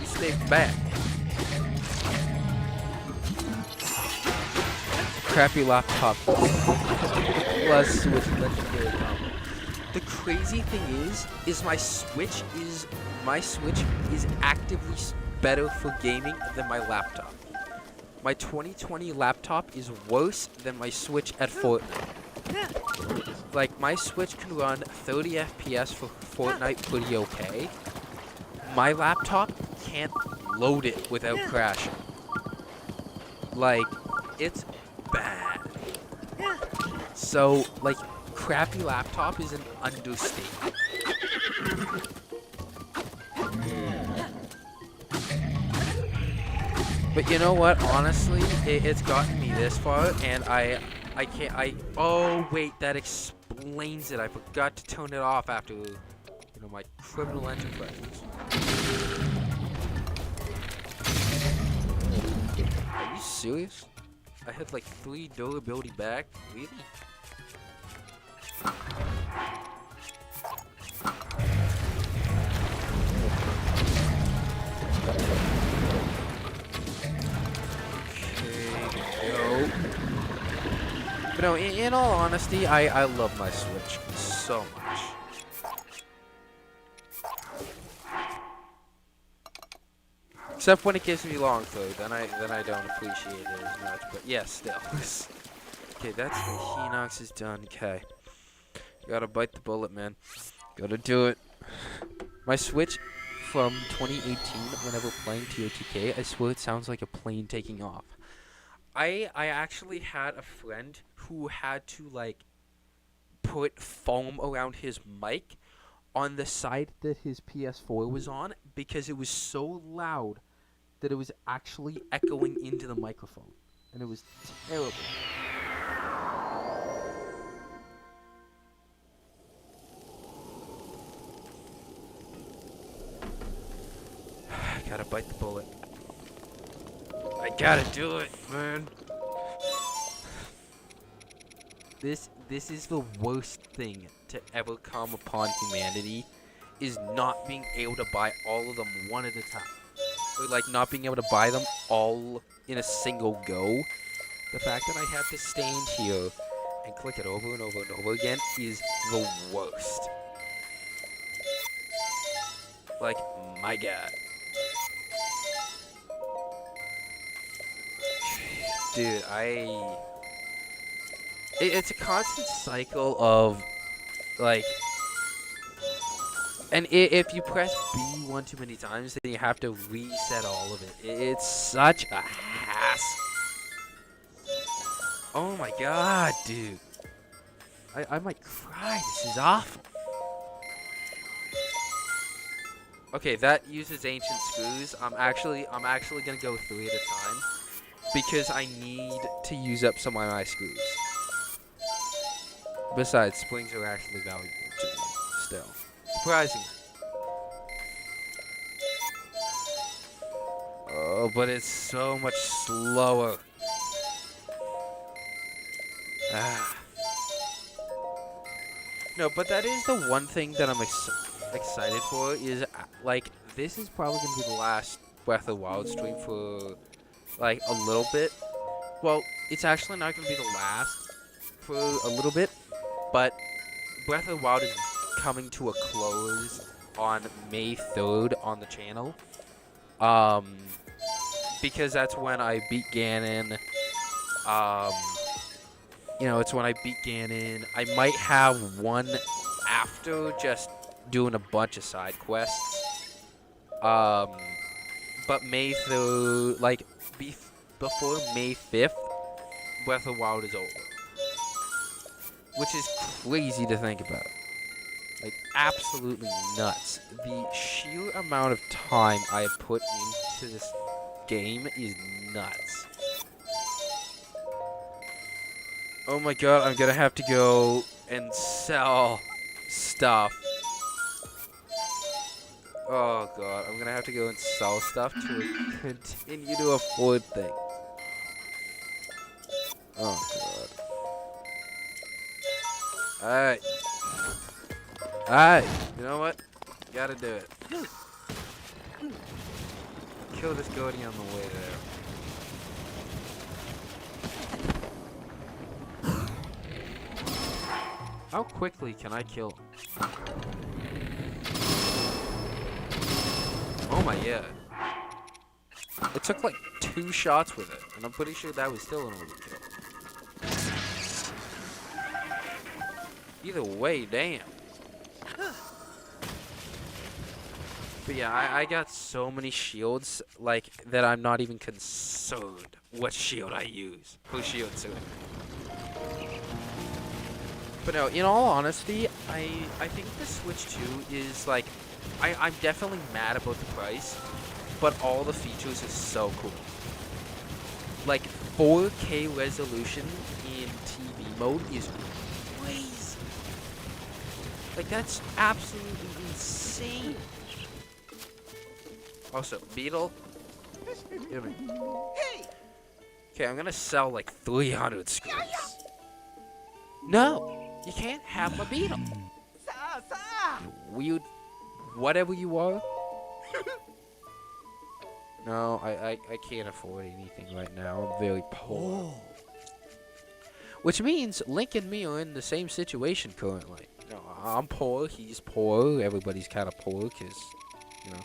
You stay back. Crappy laptop. Plus Switch legendary combo. The crazy thing is my Switch is actively better for gaming than my laptop. My 2020 laptop is worse than my Switch at Fortnite. Like, my Switch can run 30 FPS for Fortnite pretty okay. My laptop can't load it without crashing. Like, it's bad. So, like, crappy laptop is an understatement. But you know what? Honestly, it's gotten me this far, and oh wait, that explains it. I forgot to turn it off after, my criminal enterprises. Are you serious? I had like 3 durability back? Really? But no, in all honesty, I love my Switch so much. Except when it gives me long throw, then I don't appreciate it as much. But yeah, still. Okay, that's the Hinox is done. Okay, gotta bite the bullet, man. Gotta do it. My Switch from 2018, whenever playing TOTK, I swear it sounds like a plane taking off. I actually had a friend who had to, like, put foam around his mic on the side that his PS4 was on because it was so loud that it was actually echoing into the microphone. And it was terrible. I gotta bite the bullet. I gotta do it, man. This is the worst thing to ever come upon humanity, is not being able to buy all of them one at a time. Or like not being able to buy them all in a single go. The fact that I have to stand here and click it over and over and over again is the worst. Like, my god. Dude, it's a constant cycle of, like, and if you press B one too many times, then you have to reset all of it. It's such a hassle. Oh my god, dude. I might cry. This is awful. Okay, that uses ancient screws. I'm actually gonna go 3 at a time because I need to use up some of my screws. Besides, springs are actually valuable to me still. Surprisingly. Oh, but it's so much slower. Ah. No, but that is the one thing that I'm excited for is, like, this is probably going to be the last Breath of the Wild stream for, like, a little bit. Well, it's actually not going to be the last for a little bit, but Breath of the Wild is coming to a close on May 3rd on the channel. Because that's when I beat Ganon. You know, it's when I beat Ganon. I might have one after, just doing a bunch of side quests. But May 3rd, like, before May 5th, Breath of the Wild is over. Which is crazy to think about. Like, absolutely nuts. The sheer amount of time I have put into this game is nuts. Oh my god, I'm gonna have to go and sell stuff. Oh god, I'm gonna have to go and sell stuff to continue to afford things. Oh god. Alright. Alright, you know what? Gotta do it. Kill this goatee on the way there. How quickly can I kill him? Oh my god. It took like 2 shots with it, and I'm pretty sure that was still an overkill. Either way, damn. But yeah, I got so many shields, like, that I'm not even concerned what shield I use. Whose shield to it. But no, in all honesty, I think the Switch 2 is, like, I'm definitely mad about the price, but all the features are so cool. Like, 4K resolution in TV mode is crazy. Like, that's absolutely insane. Also, Beetle. Give me. Okay, I'm gonna sell like 300 screens. No, you can't have my Beetle. Weird, whatever you are. No, I can't afford anything right now. I'm very poor. Which means Link and me are in the same situation currently. You know, I'm poor, he's poor, everybody's kind of poor because, you know,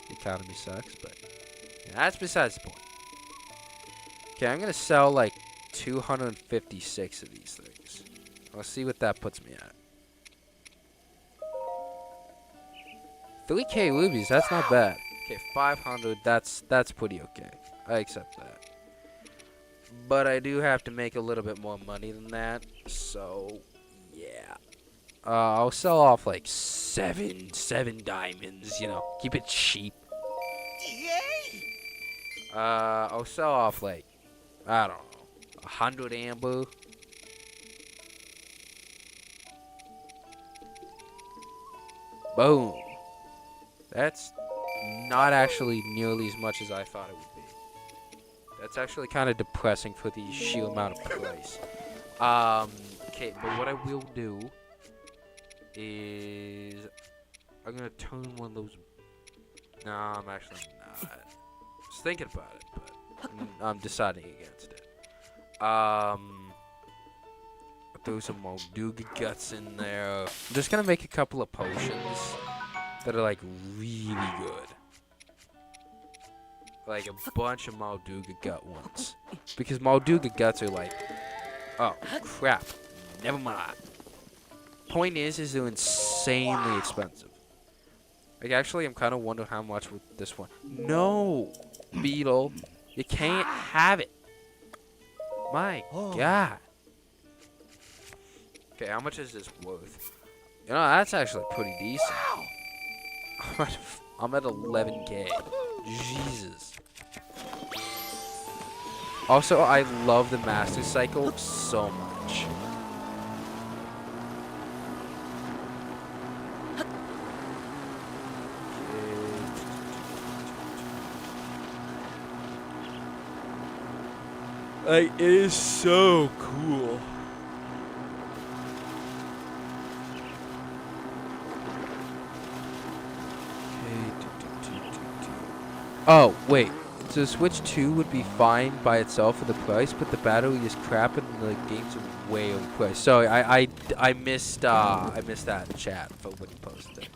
the economy sucks, but yeah, that's besides the point. Okay, I'm going to sell like 256 of these things. I'll see what that puts me at. 3K rubies, that's not bad. Okay, 500, that's pretty okay. I accept that. But I do have to make a little bit more money than that, so yeah. I'll sell off like seven diamonds, you know, keep it cheap. I'll sell off like, I don't know, 100 amber. Boom. That's not actually nearly as much as I thought it would be. That's actually kind of depressing for the sheer amount of price. Okay, but what I will do is I'm gonna turn one of those. No, I'm actually not. I was thinking about it, but I'm deciding against it. Throw some Molduga guts in there. I'm just gonna make a couple of potions that are like really good. Like a bunch of Molduga gut ones. Because Molduga guts are like, oh crap, never mind. Point is they're insanely expensive. Like actually, I'm kind of wondering how much with this one. No, Beetle, you can't have it. My God. Okay, how much is this worth? You know, that's actually pretty decent. I'm at 11K. Jesus. Also, I love the Master Cycle so much. Like, it is so cool. Oh, wait. So Switch 2 would be fine by itself for the price, but the battery is crap and the games are way overpriced. Sorry, I missed that in chat for when you posted it.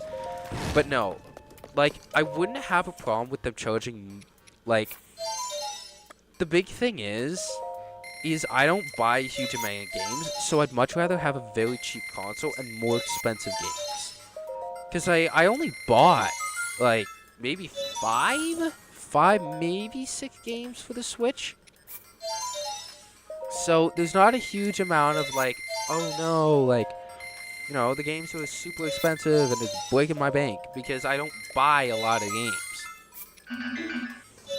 But no, like, I wouldn't have a problem with them charging, like, the big thing is I don't buy a huge amount of games, so I'd much rather have a very cheap console and more expensive games. Because I only bought, like, maybe five, maybe 6 games for the Switch. So there's not a huge amount of, like, oh no, like, you know, the games are super expensive and it's breaking my bank, because I don't buy a lot of games.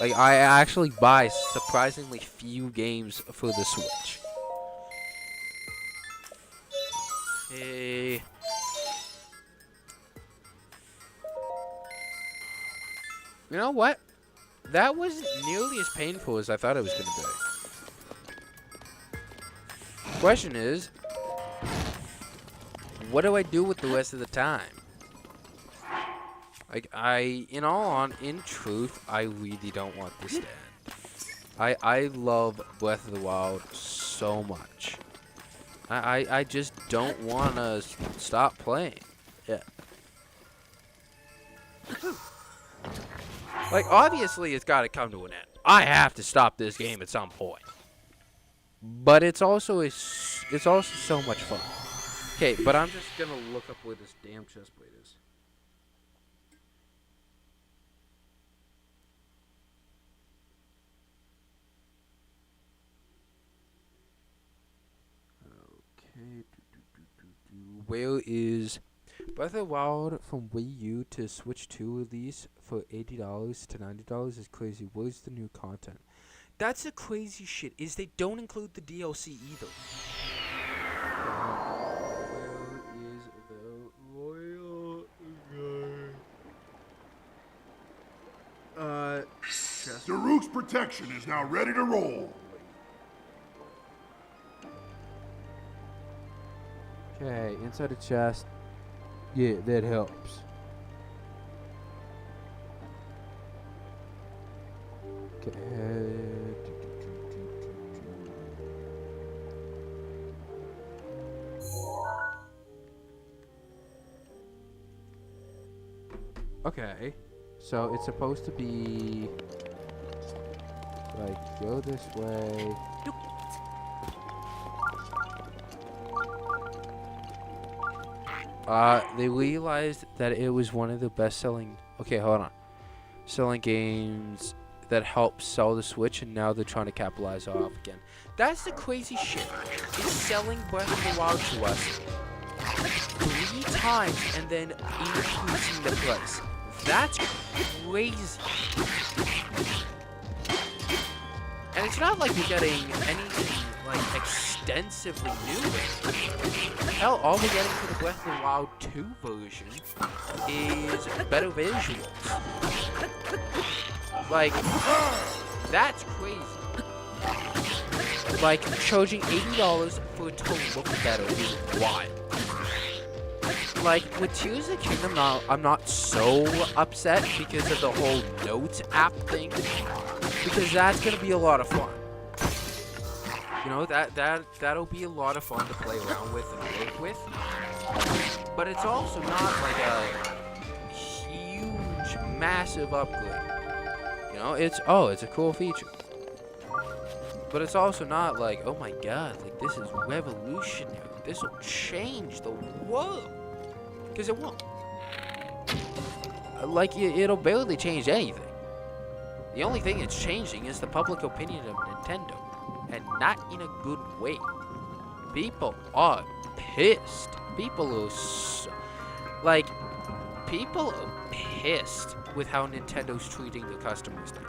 Like, I actually buy surprisingly few games for the Switch. Hey. You know what? That wasn't nearly as painful as I thought it was going to be. Question is, what do I do with the rest of the time? Like, in truth, I really don't want this to end. I love Breath of the Wild so much. I just don't want to stop playing. Yeah. Like, obviously, it's got to come to an end. I have to stop this game at some point. But it's also so much fun. Okay, but I'm just gonna look up where this damn chestplate is. Okay. Where is Breath of the Wild from Wii U to Switch 2 release for $80 to $90 is crazy. Where's the new content? That's the crazy shit, is they don't include the DLC either. Where is the royal guy? Daruk's protection is now ready to roll. Okay, inside the chest. Yeah, that helps. Okay. Okay, so it's supposed to be like go this way. They realized that it was one of the best-selling. Okay, hold on. Selling games that helped sell the Switch, and now they're trying to capitalize off again. That's the crazy shit. It's selling Breath of the Wild to us 3 times and then increasing the price. That's crazy. And it's not like we're getting anything like extensively new. Hell, all we're getting for the Breath of the Wild 2 version is better visuals. Like, that's crazy. Like, charging $80 for it to look better is wild. Like, with Tears of the Kingdom, I'm not so upset because of the whole Notes app thing. Because that's gonna be a lot of fun. You know, that'll be a lot of fun to play around with and work with. But it's also not like a huge, massive upgrade. You know, it's a cool feature. But it's also not like, oh my god, like this is revolutionary. This will change the world. Because it won't. Like, it'll barely change anything. The only thing it's changing is the public opinion of Nintendo. And not in a good way. People are pissed. People are pissed with how Nintendo's treating their customers now.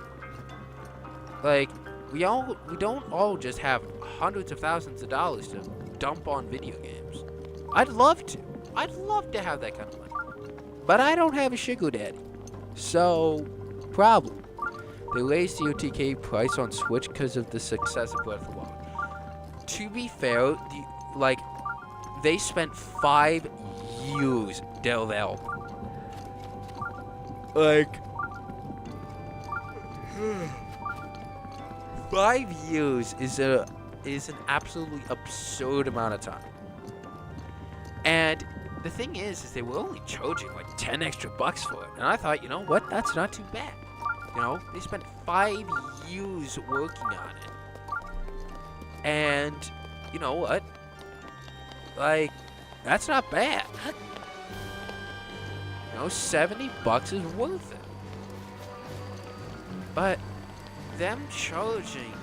Like, we don't all just have hundreds of thousands of dollars to dump on video games. I'd love to have that kind of money. But I don't have a sugar daddy. So, problem. They raised the OTK price on Switch because of the success of Breath of the Wild. To be fair, they spent 5 years developing. Like, 5 years is an absolutely absurd amount of time. And the thing is they were only charging like 10 extra bucks for it. And I thought, you know what? That's not too bad. You know, they spent 5 years working on it. And, you know what? Like, that's not bad. You know, 70 bucks is worth it. But them charging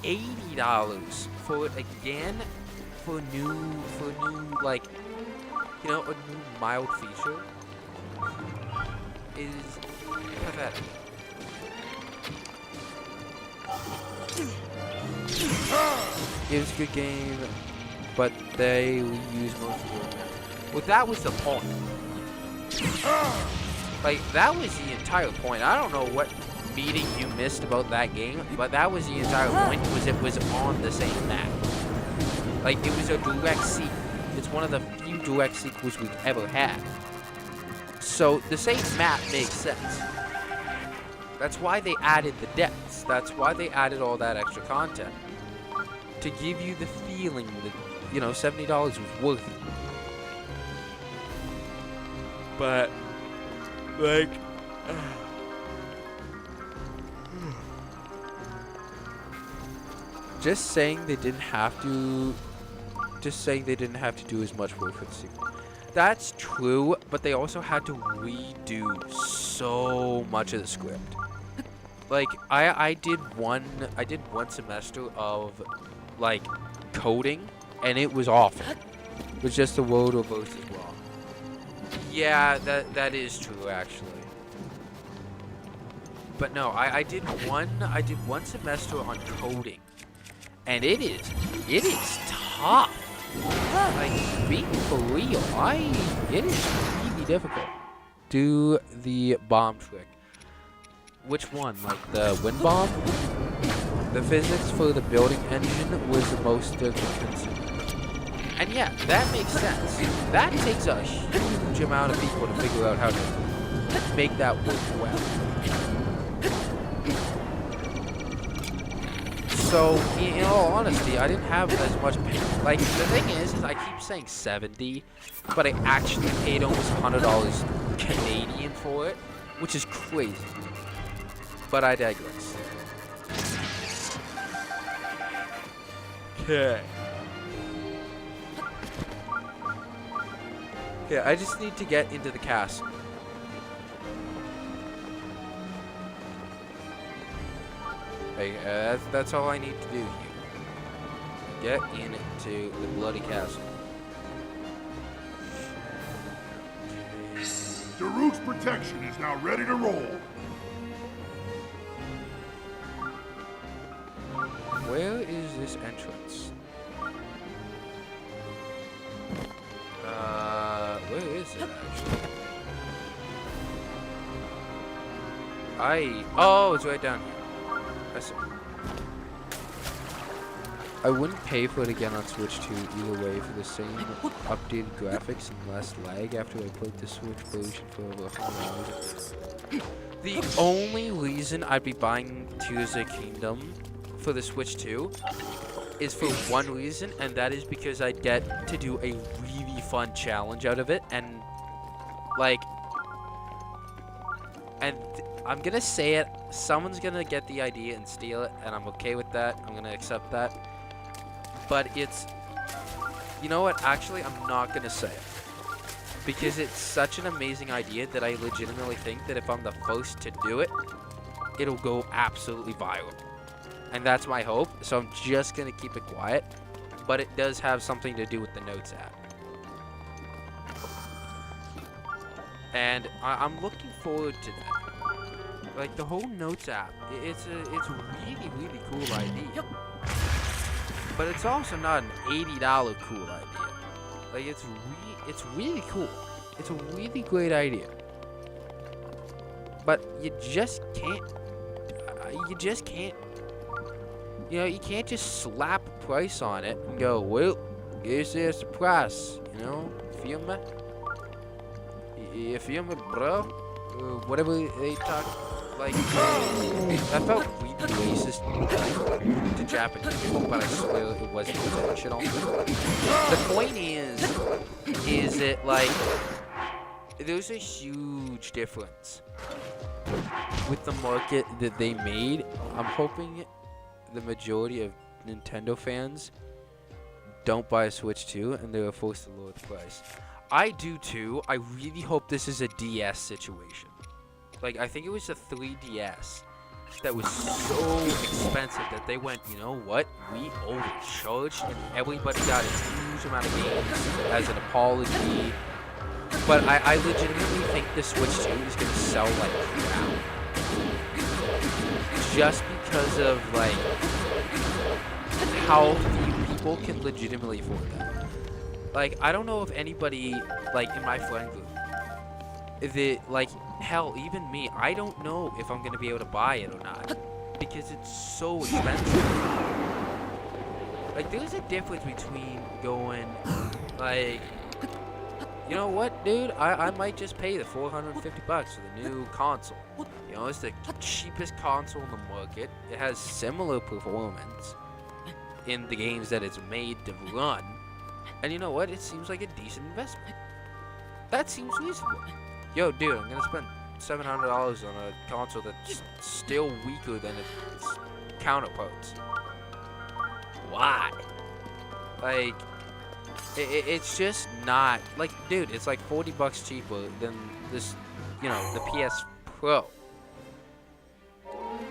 $80 for it again for a new like, you know, a new mild feature is pathetic. It was a good game, but they use most of it. Well, that was the point. Like, that was the entire point. I don't know what meeting you missed about that game, but that was the entire point, was it was on the same map. Like, it was a direct sequel. It's one of the few direct sequels we've ever had. So, the same map makes sense. That's why they added the depths. That's why they added all that extra content. To give you the feeling that, you know, $70 was worth it. But, like... just saying they didn't have to... Just saying they didn't have to do as much work for the sequel. That's true, but they also had to redo so much of the script. Like, I did one semester of, like, coding, and it was awful. It was just the word reverse as well. Yeah, that is true, actually. But no, I did one semester on coding, and it is tough. Like, being for real, it is really difficult. Do the bomb trick. Which one? Like the wind bomb? The physics for the building engine was the most confusing. And yeah, that makes sense. That takes a huge amount of people to figure out how to make that work well. So, in all honesty, I didn't have as much pain. Like, the thing is I keep saying 70, but I actually paid almost $100 Canadian for it, which is crazy. But I digress. Okay. Okay, I just need to get into the castle. Hey, that's all I need to do here. Get into the bloody castle. Daruk's protection is now ready to roll. Where is this entrance? Where is it actually? Oh, it's right down here. I see. I wouldn't pay for it again on Switch 2 either way for the same updated graphics and less lag after I played the Switch version for over 100 hours. The only reason I'd be buying Tears of the Kingdom for the Switch 2 is for one reason, and that is because I get to do a really fun challenge out of it, and like, I'm gonna say it, someone's gonna get the idea and steal it, and I'm okay with that. I'm gonna accept that. But it's, you know what, actually I'm not gonna say it, because it's such an amazing idea that I legitimately think that if I'm the first to do it, it'll go absolutely viral. And that's my hope, so I'm just gonna keep it quiet. But it does have something to do with the Notes app. And I'm looking forward to that. Like, the whole Notes app, it's a really, really cool idea. But it's also not an $80 cool idea. Like, it's really cool. It's a really great idea. But you just can't, you know, you can't just slap a price on it and go, well, here's the price, you know, feel me? You feel me, bro? Whatever they talk, like, that felt really racist to Japanese people, but I swear it wasn't intentional. The point is that, like, there's a huge difference with the market that they made. I'm hoping the majority of Nintendo fans don't buy a Switch 2 and they're forced to lower the price. I do too. I really hope this is a DS situation. Like, I think it was a 3DS that was so expensive that they went, you know what? We overcharged and everybody got a huge amount of games as an apology. But I legitimately think the Switch 2 is going to sell like crap. Just because of, like, how few people can legitimately afford that. Like, I don't know if anybody, like, in my friend group, if it, like, hell, even me, I don't know if I'm going to be able to buy it or not. Because it's so expensive. Like, there's a difference between going, like, you know what, dude? I might just pay the $450 for the new console. You know, it's the cheapest console in the market. It has similar performance in the games that it's made to run. And you know what? It seems like a decent investment. That seems reasonable. Yo, dude, I'm gonna spend $700 on a console that's still weaker than its counterparts. Why? Like, it's just not, like, dude, it's like $40 cheaper than this, you know, the PS Pro.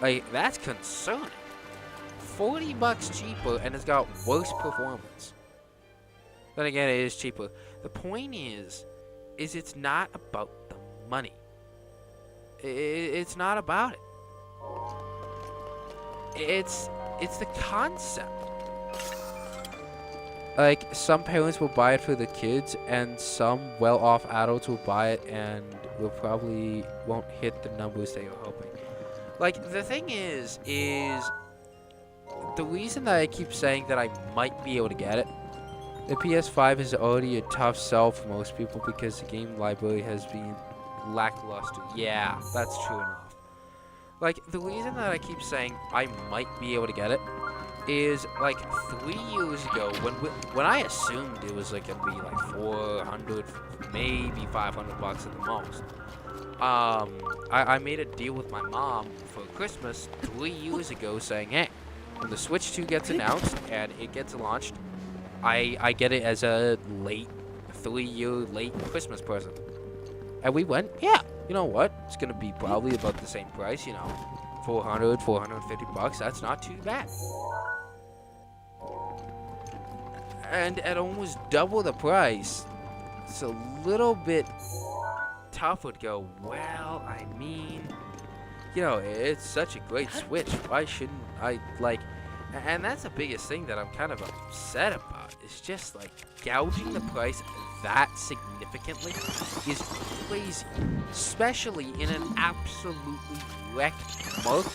Like, that's concerning. $40 cheaper and it's got worse performance. Then again, it is cheaper. The point is it's not about the money. It's not about it. It's the concept. Like, some parents will buy it for the kids, and some well-off adults will buy it and will probably won't hit the numbers they were hoping. Like, the thing is the reason that I keep saying that I might be able to get it, the PS5 is already a tough sell for most people because the game library has been lackluster. Yeah, that's true enough. Like, the reason that I keep saying I might be able to get it is, like, 3 years ago, when I assumed it was, like, gonna be, like, 400, maybe $500 at the most. I made a deal with my mom for Christmas 3 years ago saying, hey, when the Switch 2 gets announced and it gets launched, I get it as a 3-year late Christmas present. And we went, yeah, you know what? It's gonna be probably about the same price, you know, $450. That's not too bad. And at almost double the price, it's a little bit tougher to go, well, I mean, you know, it's such a great Switch. Why shouldn't I, like, and that's the biggest thing that I'm kind of upset about. It's just, like, gouging the price that significantly is crazy. Especially in an absolutely wrecked market.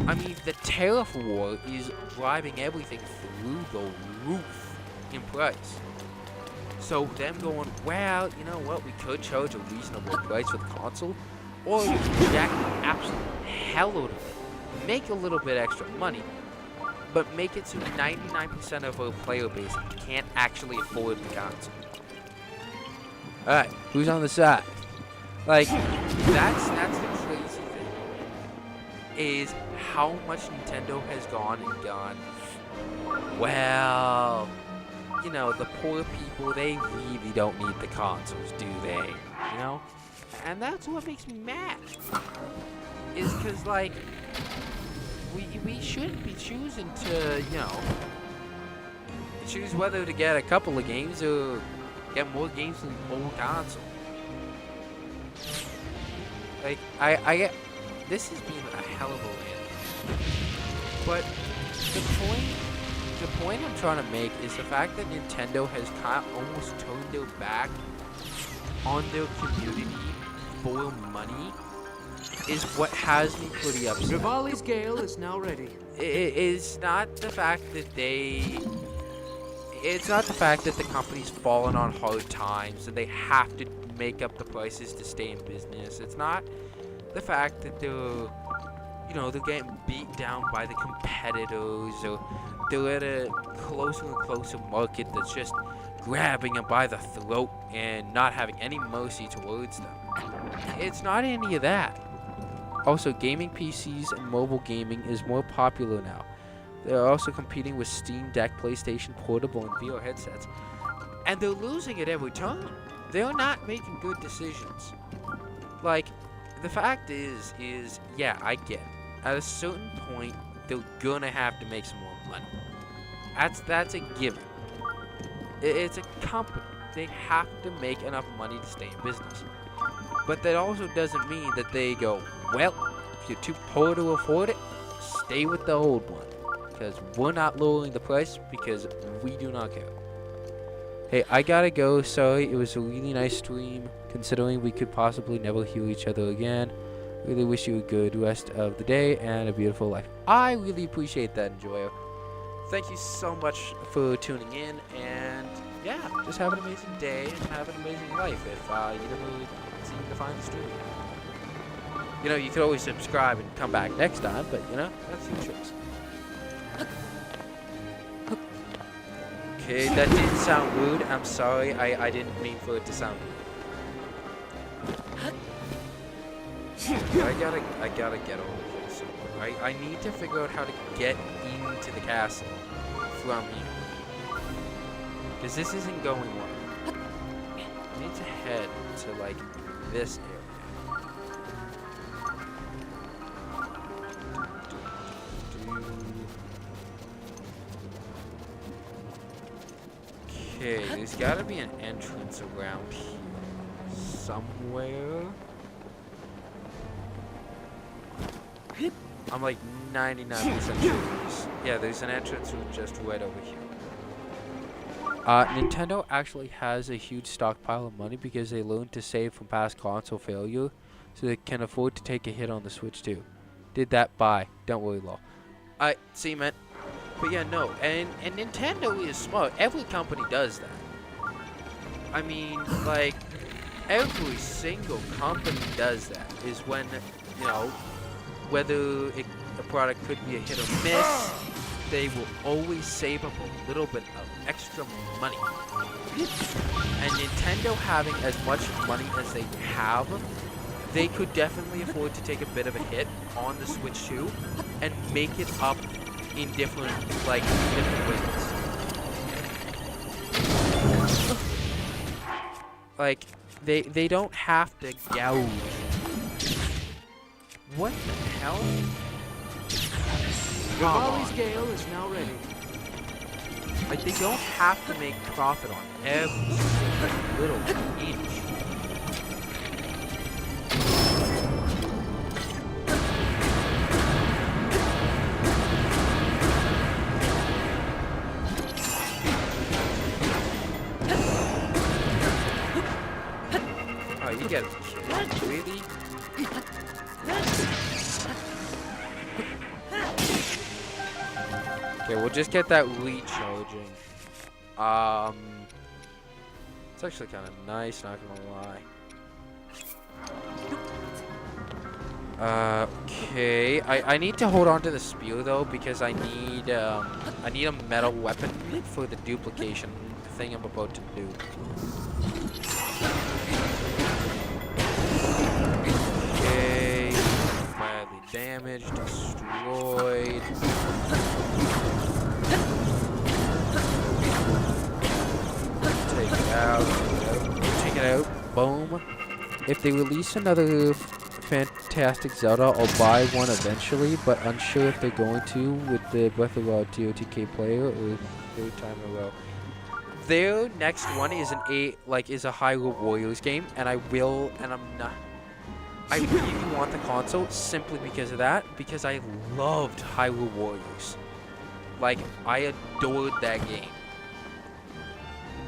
I mean, the tariff war is driving everything through the roof in price. So them going, well, you know what, we could charge a reasonable price for the console, or you can jack the absolute hell out of it, make a little bit extra money, but make it so 99% of our player base can't actually afford the console. Alright, who's on the side? Like, that's the crazy thing, is how much Nintendo has gone and gone, well, you know, the poor people, they really don't need the consoles, do they? You know? And that's what makes me mad. Is because, like, we shouldn't be choosing to, you know, choose whether to get a couple of games or get more games than the old console. Like, I get, this has been a hell of a rant. But the point I'm trying to make is the fact that Nintendo has kind of almost turned their back on their community for money is what has me pretty upset. Rivali's Gale is now ready. It's not the fact that it's not the fact that the company's fallen on hard times and they have to make up the prices to stay in business. It's not the fact that they're, you know, they're getting beat down by the competitors, or they're at a closer and closer market that's just grabbing them by the throat and not having any mercy towards them. It's not any of that. Also, gaming PCs and mobile gaming is more popular now. They're also competing with Steam Deck, PlayStation Portable, and VR headsets. And they're losing at every turn. They're not making good decisions. Like, the fact is, yeah, I get it. At a certain point, they're gonna have to make some more money. That's a given. It's a company. They have to make enough money to stay in business. But that also doesn't mean that they go, well, if you're too poor to afford it, stay with the old one. Because we're not lowering the price because we do not care. Hey, I gotta go. Sorry, it was a really nice stream. Considering we could possibly never hear each other again. Really wish you a good rest of the day and a beautiful life. I really appreciate that, Enjoyer. Thank you so much for tuning in, and yeah, just have an amazing day and have an amazing life if you never seem to find the stream again. You know, you could always subscribe and come back next time, but you know, that's your choice. Okay, that did sound rude. I'm sorry. I didn't mean for it to sound rude. I gotta get over this. I need to figure out how to get into the castle from here. Because this isn't going well. I need to head to, like, this area. Okay, there's gotta be an entrance around here somewhere. I'm like 99% sure. Yeah, there's an entrance just right over here. Nintendo actually has a huge stockpile of money because they learned to save from past console failure, so they can afford to take a hit on the Switch too. Did that, bye. Don't worry, lol. I see, man. But yeah, no, and Nintendo is smart. Every company does that. I mean, like, every single company does that. Is when, you know, whether a product could be a hit or miss, they will always save up a little bit of extra money. And Nintendo having as much money as they have, they could definitely afford to take a bit of a hit on the Switch 2 and make it up in different ways. Like, they don't have to gouge. What the hell? Molly's Gale is now ready. Like, they don't have to make profit on every single little inch. Oh, you get it. Really? Okay, we'll just get that recharging. It's actually kind of nice, not gonna lie. Okay, I need to hold on to the spear though because I need a metal weapon for the duplication thing I'm about to do. Okay, badly damaged, destroyed. Take it out. Boom. If they release another Fantastic Zelda, I'll buy one eventually, but unsure if they're going to with the Breath of the Wild TOTK player or third time in a row. Their next one is a Hyrule Warriors game, and I really want the console simply because of that, because I loved Hyrule Warriors. Like, I adored that game.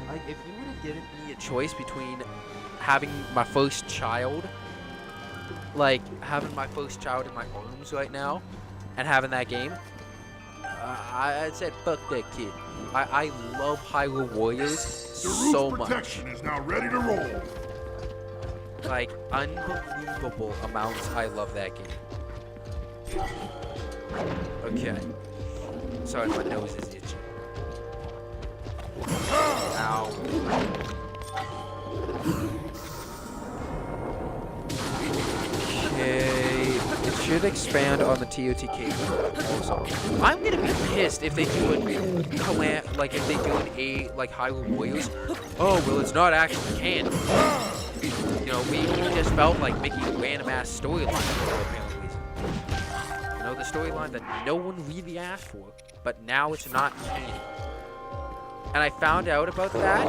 Like, if you would have given me a choice between having my first child, like, having my first child in my arms right now, and having that game, I said, fuck that kid. I love Hyrule Warriors so much. Protection is now ready to roll. Like, unbelievable amounts I love that game. Okay. Sorry, my nose is itchy. Ow. Okay. It should expand on the TOTK also. I'm gonna be pissed if they do like if they do like Hyrule Warriors. Oh well, it's not actually canon. You know, we just felt like making a random ass storyline for apparent reason. You know, the storyline that no one really asked for, but now it's not canon. And I found out about that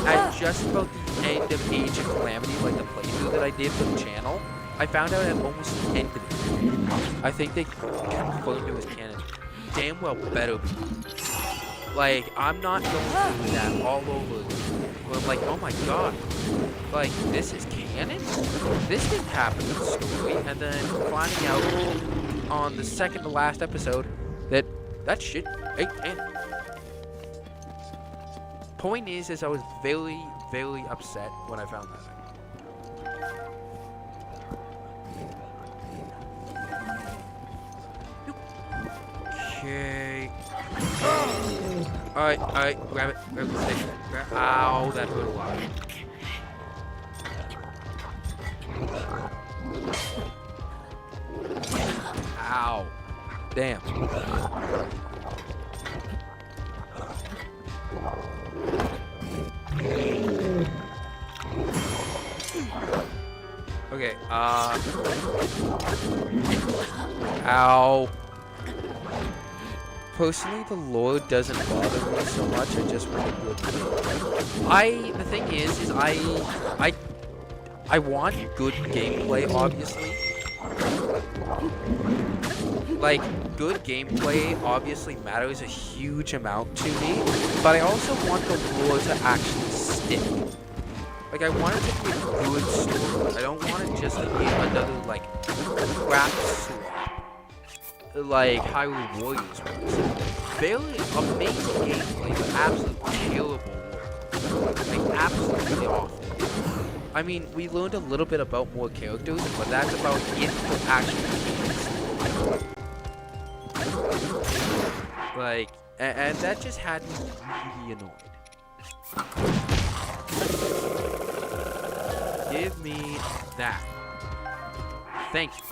at just about the end of Age of Calamity, like the playthrough that I did for the channel. I found out at almost the end of it. I think they confirmed it was canon. Damn well better be. Like, I'm not going to do that all over again. Where I'm like, oh my god. Like, this is canon? This didn't happen in the story. And then finding out on the second to last episode that that shit ain't canon. Point is I was very, very upset when I found that. Okay. Alright, grab it, stick. Ow, that hurt a lot. Ow. Damn. Okay, ow. Personally, the lore doesn't bother me so much. I just want a good game. The thing is I want good gameplay, obviously. Like, good gameplay obviously matters a huge amount to me, but I also want the lore to actually stick. Like, I want it to be a good story. I don't want it just to be another, like, crap swap. Like Hyrule Warriors was. Very amazing gameplay, but absolutely terrible lore. Like, absolutely awful. I mean, we learned a little bit about more characters, but that's about it for actual games. Like, and that just had me really annoyed. Give me that. Thank you.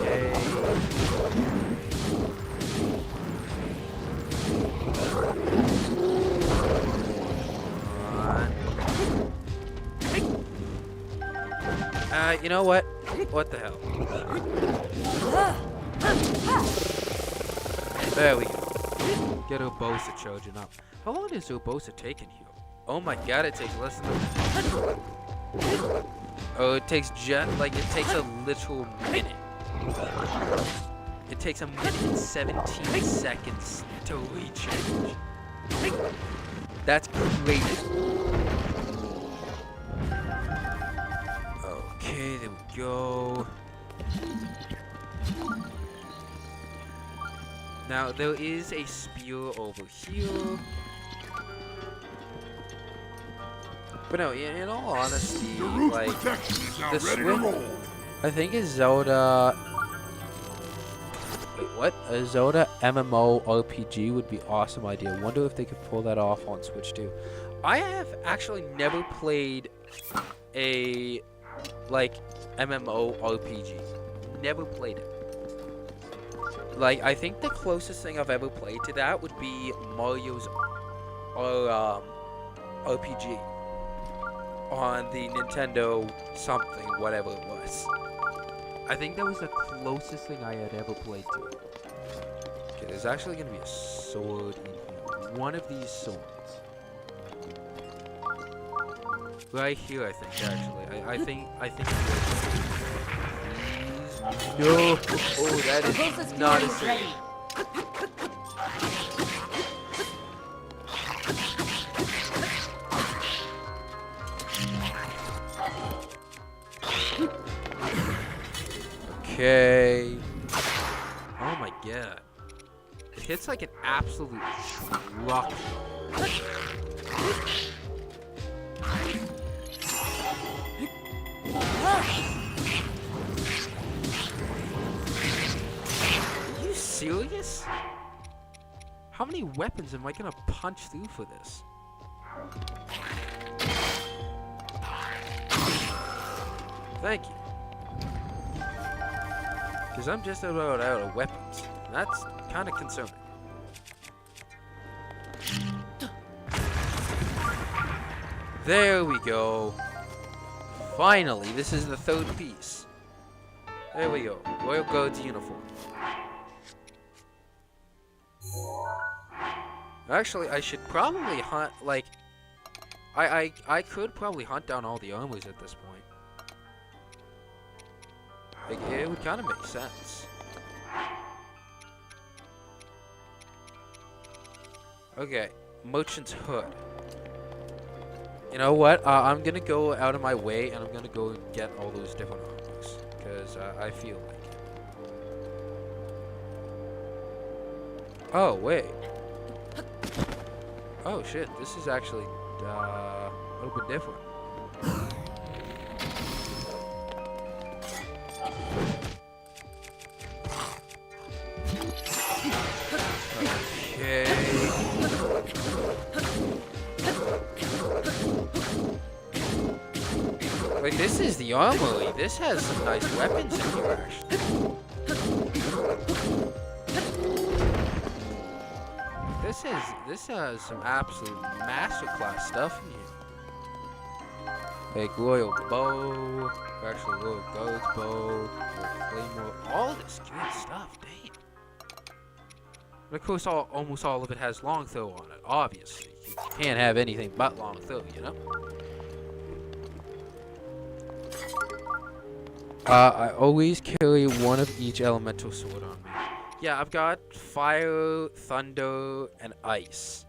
Okay. You know what? What the hell? There we go. Get Urbosa charging up. How long is Urbosa taking here? Oh my god, it takes less than a minute. Oh, it takes it takes a literal minute. It takes a minute and 17 seconds to recharge. That's crazy. Okay, there we go. Now, there is a spear over here. But no, in all honesty, like, the swing, I think is Zelda... Wait, what? A Zelda MMO RPG would be an awesome idea. Wonder if they could pull that off on Switch too. I have actually never played a, like, MMO RPG. Never played it. Like, I think the closest thing I've ever played to that would be Mario's RPG on the Nintendo something, whatever it was. I think that was the closest thing I had ever played to it. Okay, there's actually going to be a sword in here. One of these swords. Right here, I think, actually. I think no! Oh, that is not a save. Okay. Oh my god. It hits like an absolute truck. How many weapons am I gonna punch through for this? Thank you. Because I'm just about out of weapons. And that's kind of concerning. There we go. Finally, this is the third piece. There we go. Royal Guard's uniform. Actually, I should probably hunt, like... I could probably hunt down all the armors at this point. Like, it would kind of make sense. Okay, Merchant's Hood. You know what? I'm gonna go out of my way and I'm gonna go get all those different armors. Because I feel like it. Oh, wait. Oh shit, this is actually a little bit different. Okay. Wait, this is the armory. This has some nice weapons in here, actually. This has some absolute masterclass stuff in here. Like Royal Bow, actually Royal Guard's Bow, Royal Claymore, all this good stuff, damn. But of course, almost all of it has long throw on it, obviously. You can't have anything but long throw, you know? I always carry one of each elemental sword on me. Yeah, I've got fire, thunder, and ice.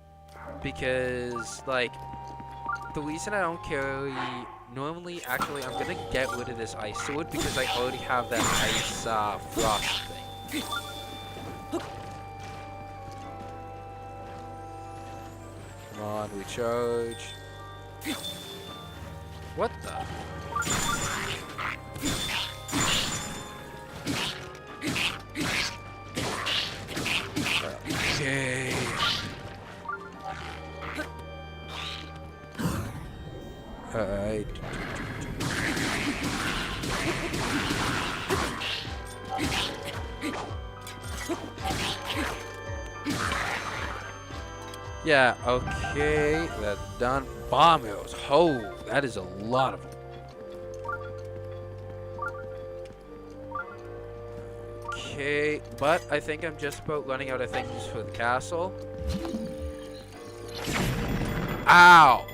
Because, like, the reason I don't carry... Normally, actually, I'm gonna get rid of this ice sword because I already have that ice, frost thing. Come on, recharge. What the? Okay. Alright. Yeah, okay, that's done. Bomb arrows. Oh, that is a lot of them. Okay, but I think I'm just about running out of things for the castle. Ow!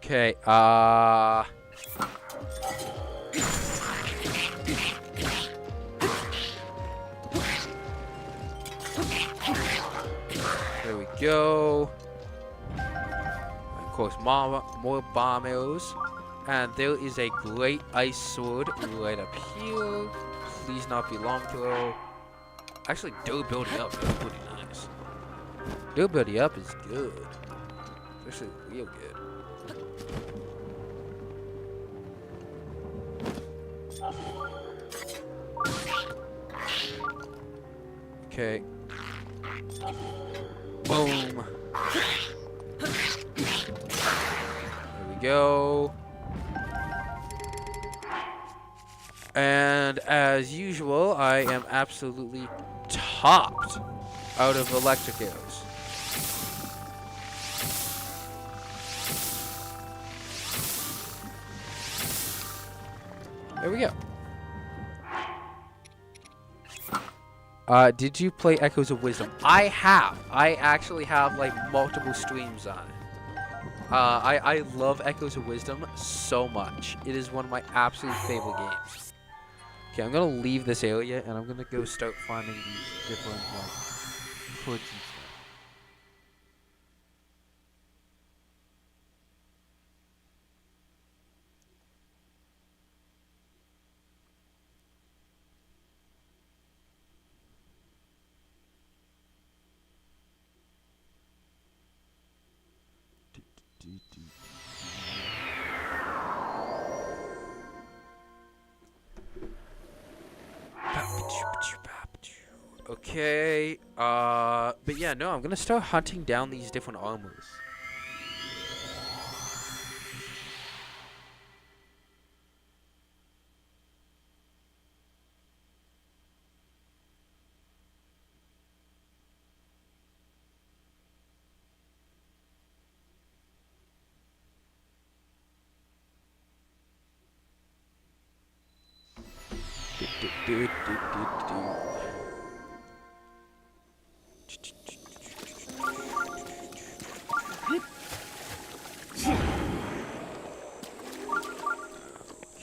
Okay, there we go. Of course, more bomb arrows. And there is a great ice sword right up here. Please not be long throw. Actually, durability up is pretty nice. Durability up is good. Especially real good. Okay. Boom. There we go. And as usual, I am absolutely topped out of electric arrows. There we go. Did you play Echoes of Wisdom? I have. I actually have like multiple streams on it. I love Echoes of Wisdom so much. It is one of my absolute favorite games. Okay, I'm gonna leave this area and I'm gonna go start finding these different like hoods and stuff. Okay, but yeah, no, I'm gonna start hunting down these different armors.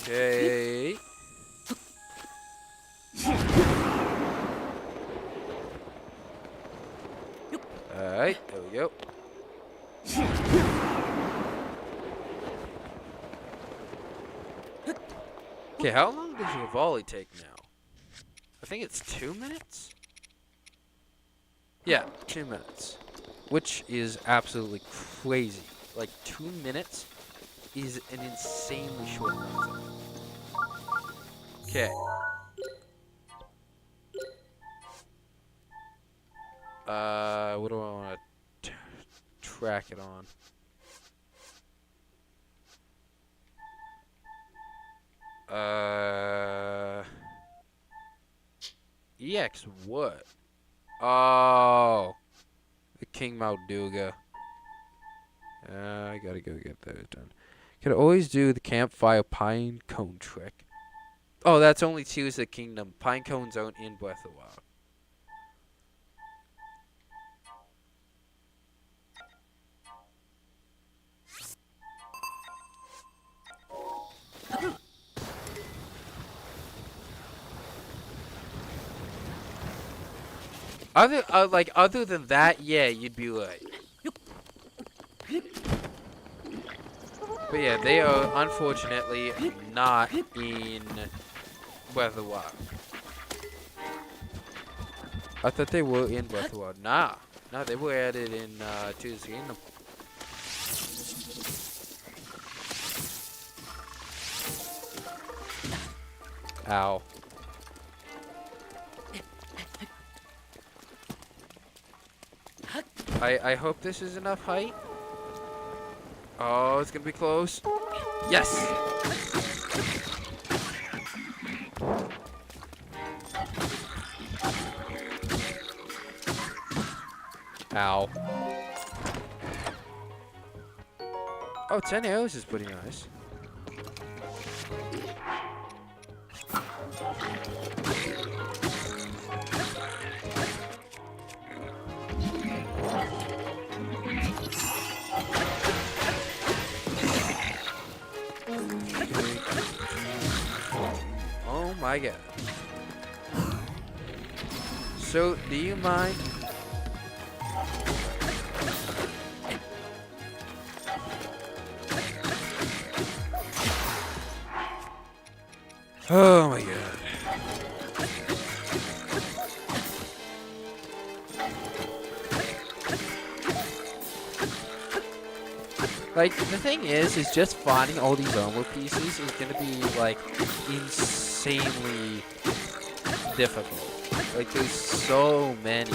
Okay. Alright, there we go. Okay, how long does your volley take now? I think it's 2 minutes? Yeah, 2 minutes. Which is absolutely crazy. Like, 2 minutes is an insanely short amount of time. Okay. What do I want to track it on? EX what? Oh, the King Malduga. I gotta go get that done. Could always do the campfire pine cone trick. Oh, that's only Tears of the Kingdom. Pine cones aren't in Breath of the Wild. Other than that, yeah, you'd be right. But yeah, they are unfortunately not in Breath of the Wild. I thought they were in Breath of the Wild. Nah, they were added in Tears of the Kingdom. Ow. I hope this is enough height. Oh, it's gonna be close. Yes! Ow. Oh, 10 arrows is pretty nice. Oh my god. So, do you mind? Oh my god. Like, the thing is just finding all these armor pieces is gonna be, like, insanely difficult. Like, there's so many.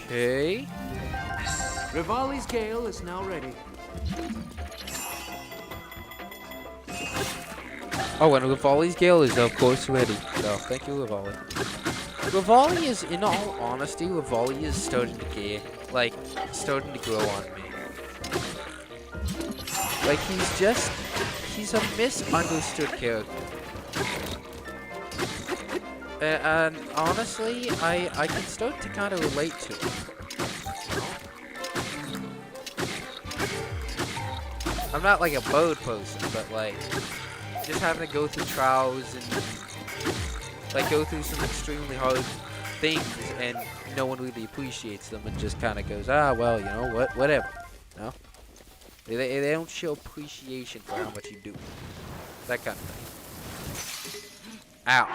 Okay. Rivali's Gale is now ready. Oh, and Rivali's Gale is, of course, ready. So, thank you, Rivali. Rivali is, in all honesty, Rivali is starting to starting to grow on me. Like, he's a misunderstood character. And honestly, I can start to kind of relate to him. I'm not like a bird person, but like, just having to go through trials and like go through some extremely hard things and no one really appreciates them and just kind of goes, ah, well, you know what, whatever, you know? They don't show appreciation for how much you do. That kind of thing. Ow.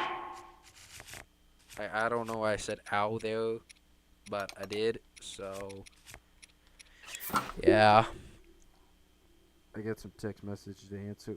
I don't know why I said ow there, but I did. So yeah. I got some text messages to answer.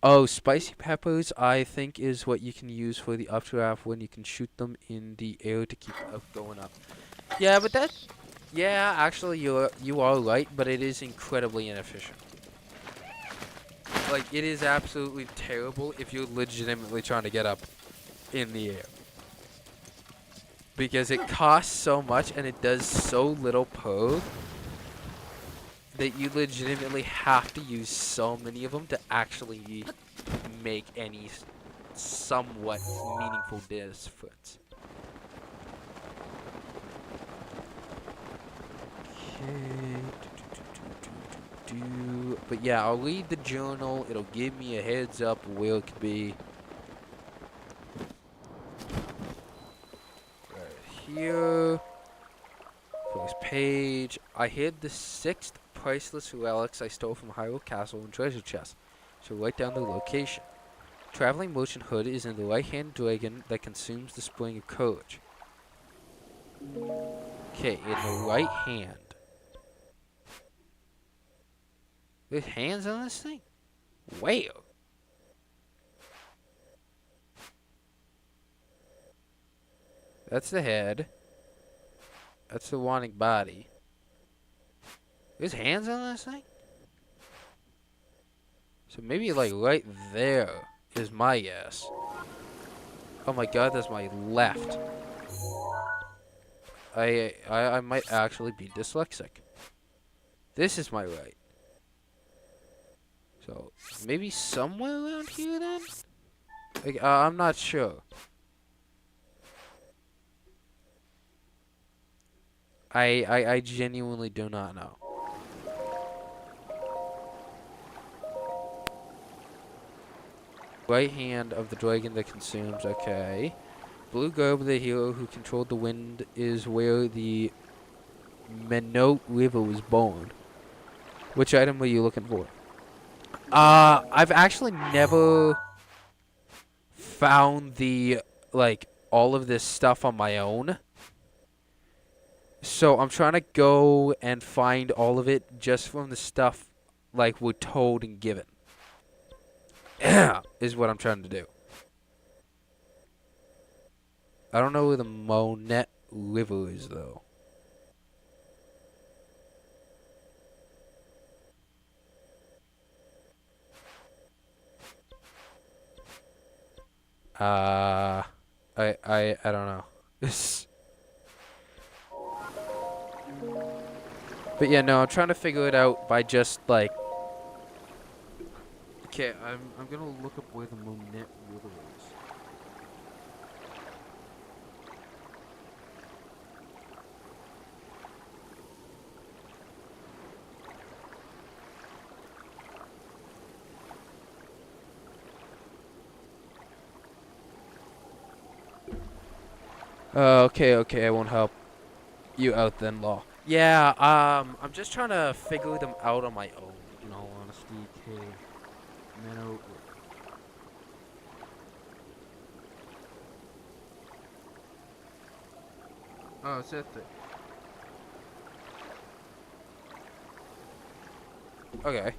Oh, spicy peppers, I think, is what you can use for the updraft when you can shoot them in the air to keep up going up. Yeah, but that, yeah, actually, you are right, but it is incredibly inefficient. Like, it is absolutely terrible if you're legitimately trying to get up in the air. Because it costs so much and it does so little per that you legitimately have to use so many of them to actually make any somewhat meaningful difference. Okay. But yeah, I'll read the journal. It'll give me a heads up where it could be. Right here. First page. I hid the 6th priceless relics I stole from Hyrule Castle and treasure chest. So write down the location. Traveling Merchant Hood is in the right-hand dragon that consumes the Spring of Courage. Okay, in the right hand. There's hands on this thing? Where? That's the head. That's the wanting body. There's hands on this thing? So maybe like right there is my guess. Oh my god, that's my left. I might actually be dyslexic. This is my right. So maybe somewhere around here then? Like, I'm not sure. I genuinely do not know. Right hand of the dragon that consumes, okay. Blue Garb, the hero who controlled the wind, is where the Minot River was born. Which item were you looking for? I've actually never found like, all of this stuff on my own. So I'm trying to go and find all of it just from the stuff, like, we're told and given. Is what I'm trying to do. I don't know where the Monet River is, though. I don't know. But yeah, no, I'm trying to figure it out by just, like... Okay, I'm gonna look up where the Monet River is. Okay, I won't help you out then, Law. Yeah, I'm just trying to figure them out on my own, in all honesty. Okay, Minnow. Oh, it's that thing. Okay.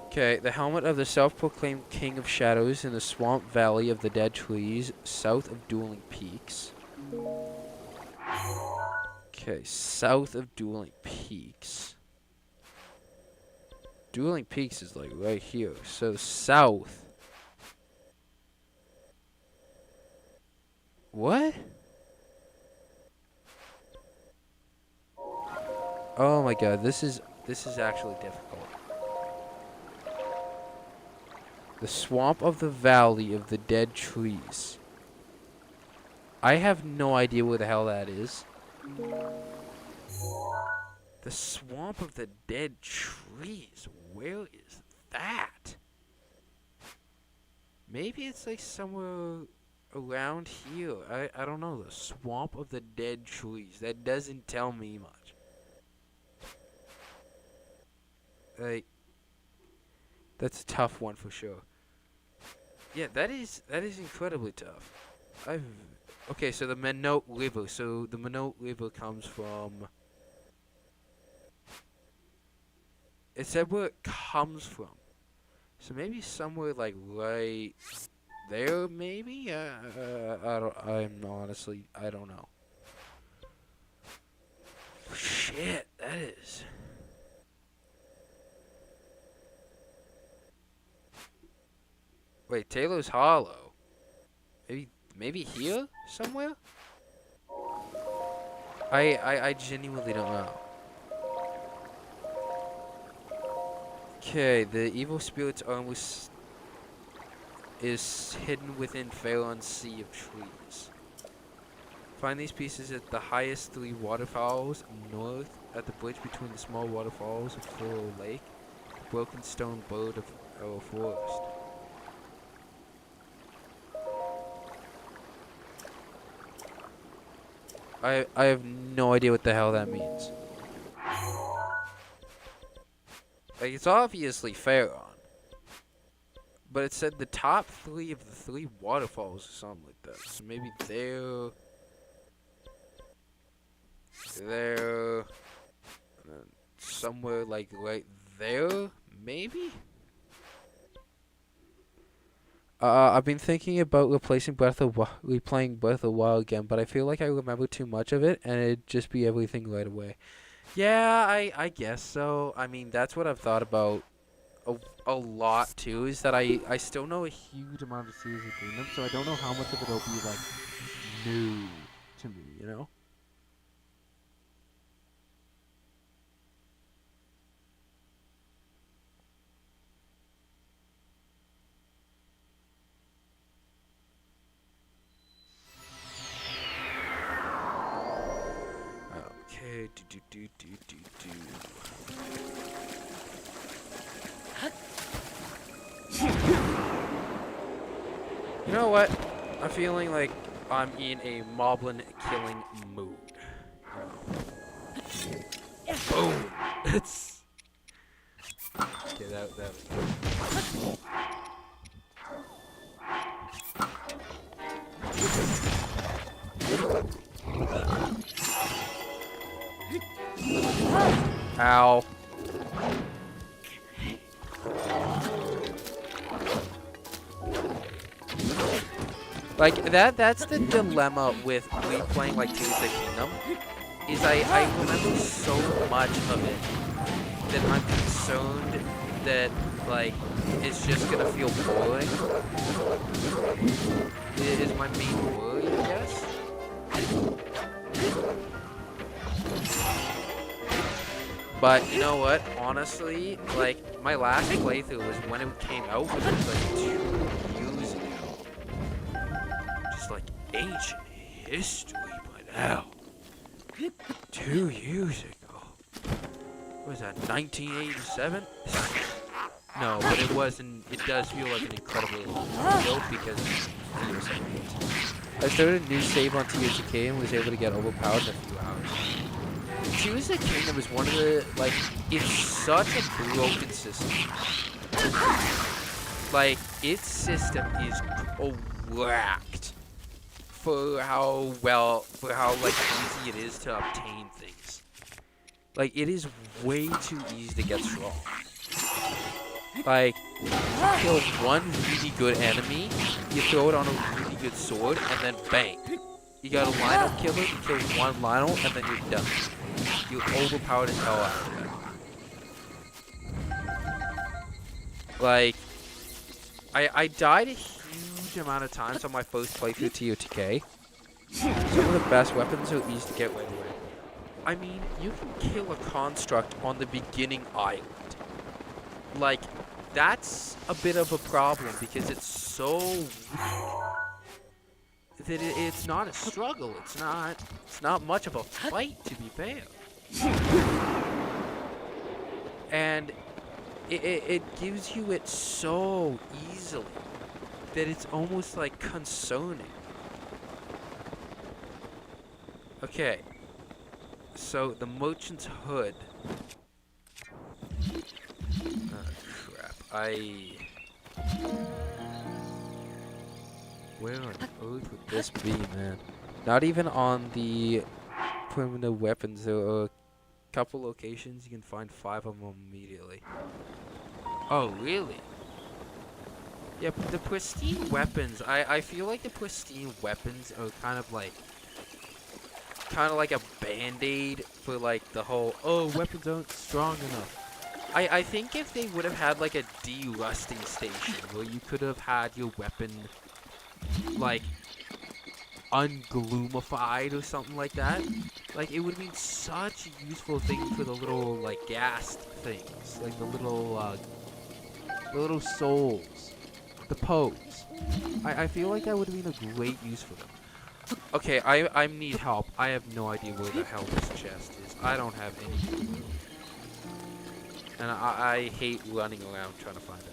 Okay, the helmet of the self-proclaimed King of Shadows in the Swamp Valley of the Dead Trees, south of Dueling Peaks. Okay, south of Dueling Peaks. Dueling Peaks is like right here. So south. What? Oh my god, this is actually difficult. The swamp of the valley of the dead trees. I have no idea where the hell that is. The swamp of the dead trees. Where is that? Maybe it's like somewhere around here. I don't know. The swamp of the dead trees. That doesn't tell me much. Like, that's a tough one for sure. Yeah, that is incredibly tough. Okay, so the Minot River. So the Minot River comes from. It said where it comes from. So maybe somewhere like right there, maybe. I don't know. Shit, that is. Wait, Taylor's Hollow. Maybe here somewhere. I genuinely don't know. Okay, the evil spirit's arm is hidden within Pharon's sea of trees. Find these pieces at the highest 3 waterfalls north at the bridge between the small waterfalls of Furrow Lake, the broken stone bird of Arrow Forest. I have no idea what the hell that means. Like, it's obviously Pharon. But it said the top 3 of the 3 waterfalls or something like that. So maybe there, and then somewhere like right there, maybe? I've been thinking about replaying Breath of the Wild again, but I feel like I remember too much of it, and it'd just be everything right away. Yeah, I guess so. I mean, that's what I've thought about a lot too, is that I still know a huge amount of Tears of the Kingdom, so I don't know how much of it'll be like new to me, you know? Okay, do. You know what? I'm feeling like I'm in a moblin killing mood. Boom! It's okay. That was good. Ow. Like, that's the dilemma with replaying, like, Tears of the Kingdom, is I remember so much of it that I'm concerned that, like, it's just gonna feel boring. It is my main worry, I guess. But, you know what, honestly, like, my last playthrough was when it came out, which was, like, 2 years ago. Like ancient history by now. 2 years ago. What was that, 1987? No, but it wasn't. It does feel like an incredible build because I started a new save on THK and was able to get overpowered in a few hours. Tears of the Kingdom is one of the, like, it's such a broken system. Like, its system is whacked. For how like easy it is to obtain things. Like, it is way too easy to get strong. Like, you kill one really good enemy, you throw it on a really good sword, and then bang. You got a Lionel killer, you kill one Lionel, and then you're done. You're overpowered as hell after that. Like, I died a huge amount of times on my first playthrough TOTK. Some of the best weapons are easy to get right away. I mean, you can kill a construct on the beginning island. Like, that's a bit of a problem because it's so weak that it's not a struggle. It's not much of a fight, to be fair. And it gives you it so easily that it's almost like concerning. Okay, so the merchant's hood. Oh crap! Where on earth would this be, man? Not even on the primitive weapons. There are a couple locations you can find 5 of them immediately. Oh, really? Yeah, but the pristine weapons, I feel like the pristine weapons are kind of like a band-aid for like the whole, oh, weapons aren't strong enough. I think if they would have had like a de-rusting station where you could have had your weapon like ungloomified or something like that, like it would have been such a useful thing for the little like gas things, like the little souls, the pokes. I feel like that would have been a great use for them. Okay, I need help. I have no idea where the hell this chest is. I don't have any clue. And I hate running around trying to find it.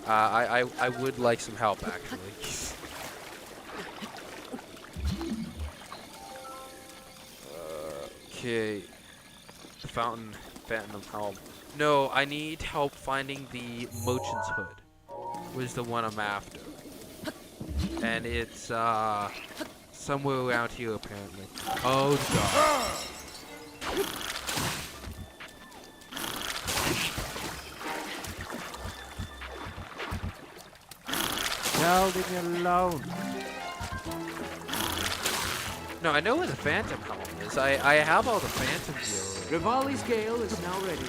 I would like some help, actually. Okay. Phantom Helm. No, I need help finding the Merchant's Hood. Was the one I'm after. And it's, somewhere around here, apparently. Oh, God. No, leave me alone. No, I know where the Phantom Helm is. I have all the Phantom gear. Rivali's Gale is now ready.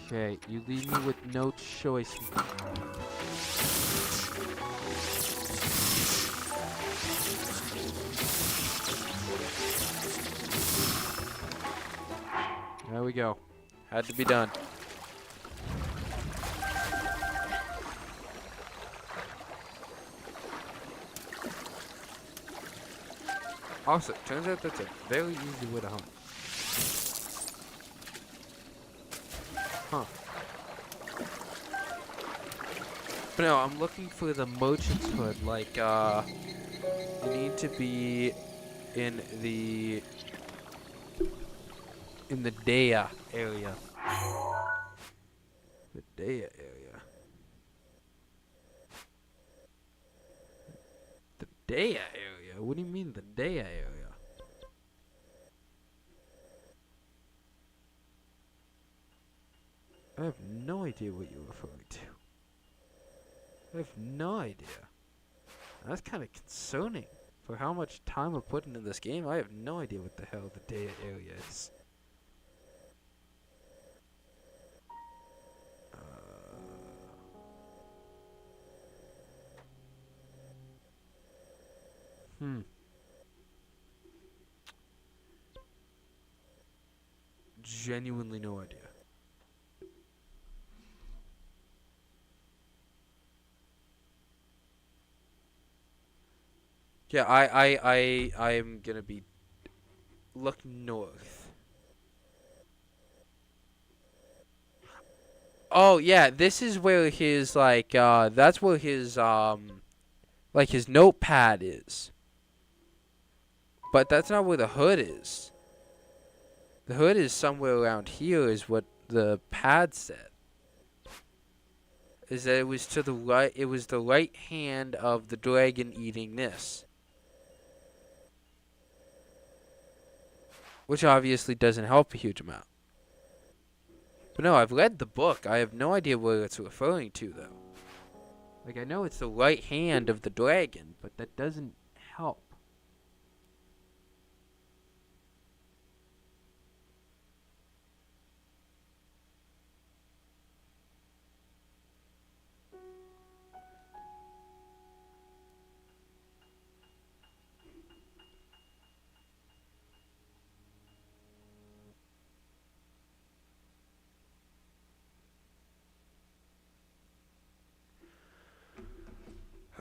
Okay, you leave me with no choice. There we go. Had to be done. Also, turns out that's a very easy way to hunt. Huh. But no, I'm looking for the Merchant's Hood. Like, you need to be in the Dea area. The Dea area. The Dea area? What do you mean the Dea area? I have no idea what you're referring to. I have no idea. That's kind of concerning. For how much time I'm putting in this game, I have no idea what the hell the Dea area is. Genuinely no idea. Yeah, I'm gonna be looking north. Oh yeah, this is where his that's where his like his notepad is. But that's not where the hood is. The hood is somewhere around here is what the pad said. Is that it was to the right, it was the right hand of the dragon eating this. Which obviously doesn't help a huge amount. But no, I've read the book. I have no idea what it's referring to, though. Like, I know it's the right hand of the dragon, but that doesn't help.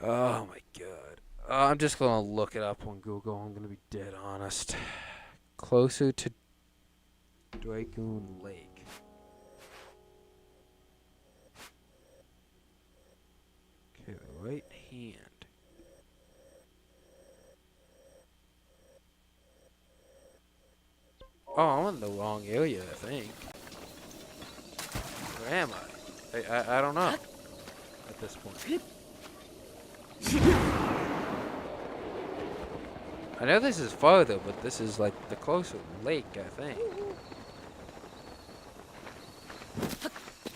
Oh my god. I'm just gonna look it up on Google. I'm gonna be dead honest. Closer to Dragoon Lake. Okay, the right hand. Oh, I'm in the wrong area, I think. Where am I? I don't know at this point. I know this is farther, but this is like the closer lake, I think.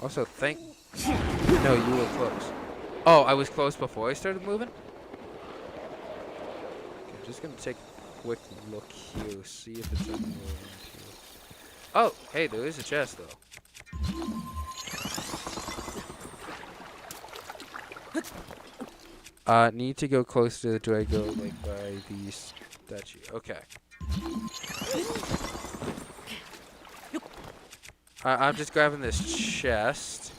Also, No, you were close. Oh, I was close before I started moving? Okay, I'm just gonna take a quick look here, see if it's anywhere around here. Oh, hey, there is a chest, though. Need to go close to the Drago, like, by the statue. Okay. I'm just grabbing this chest.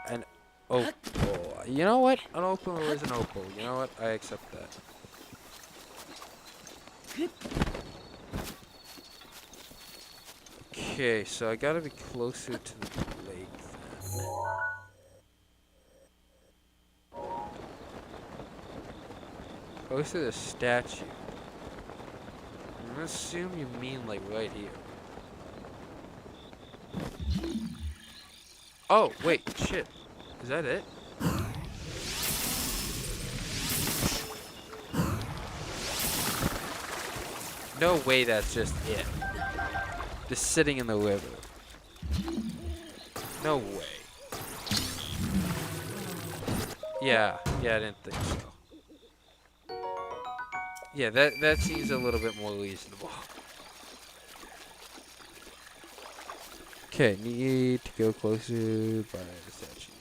And opal. You know what? An opal is an opal. You know what? I accept that. Okay, so I gotta be closer to the lake then. Close to the statue. I'm gonna assume you mean like right here. Oh, wait, shit. Is that it? No way that's just it. Just sitting in the river. No way. Yeah, I didn't think so. Yeah, that seems a little bit more reasonable. Okay, need to go closer by the statue.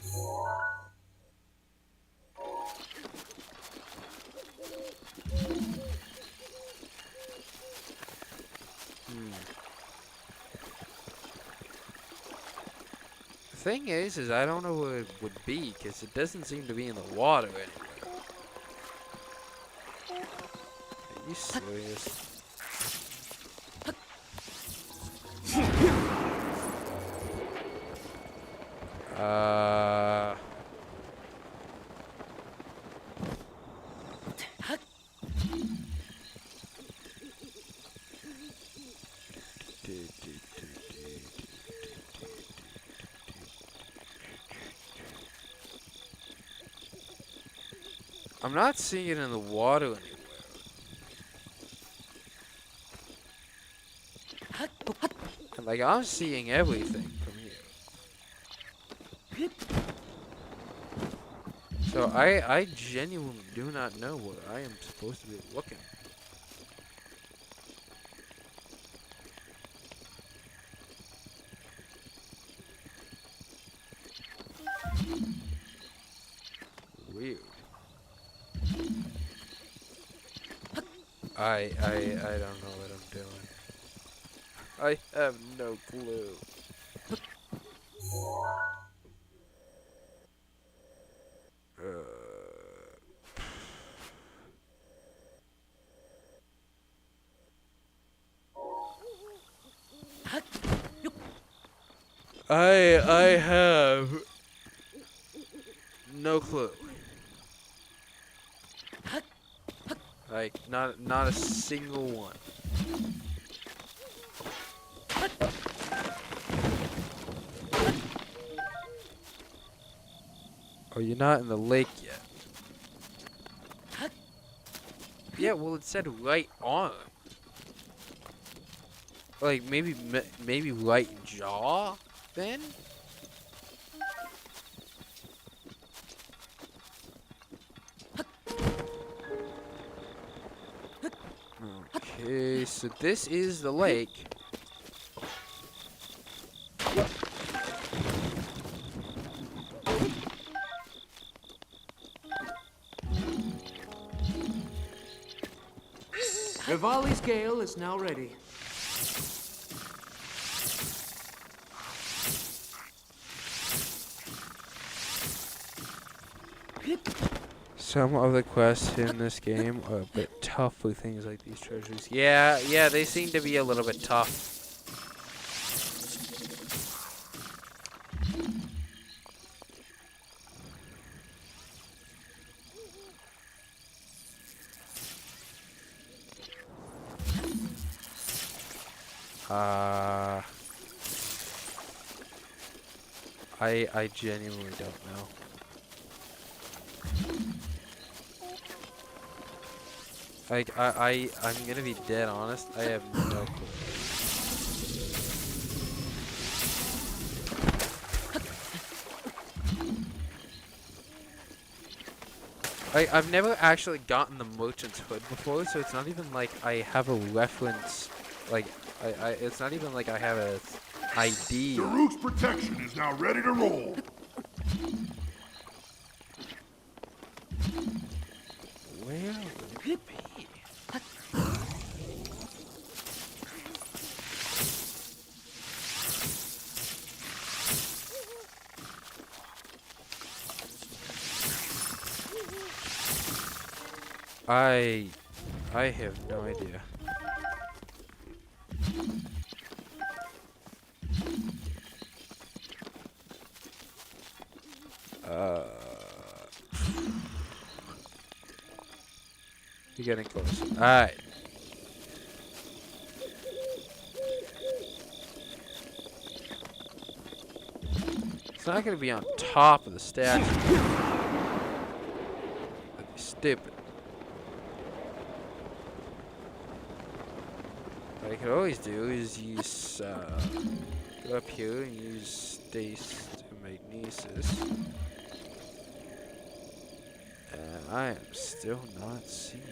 The thing is I don't know where it would be, because it doesn't seem to be in the water anywhere. Are you serious? I'm not seeing it in the water anywhere. And, like, I'm seeing everything from here. So I genuinely do not know where I am supposed to be looking. Weird. I don't know what I'm doing. I have no clue. I have no clue. Like, not a single one. Oh, you're not in the lake yet. Yeah, well, it said right arm. Like, maybe right jaw, then? Okay, so this is the lake. Rivali's gale is now ready. Some of the quests in this game are a bit tough with things like these treasures. Yeah, they seem to be a little bit tough. I genuinely don't know. Like, I'm gonna be dead honest, I have no clue. I've never actually gotten the merchant's hood before, so it's not even like I have a reference, like, it's not even like I have a ID. Daruk's protection is now ready to roll. Where would it be? I have no idea. You're getting close. Alright. It's not gonna be on top of the statue. That'd be stupid. What I could always do is use, go up here and use Stace to Magnesis. And I am still not seeing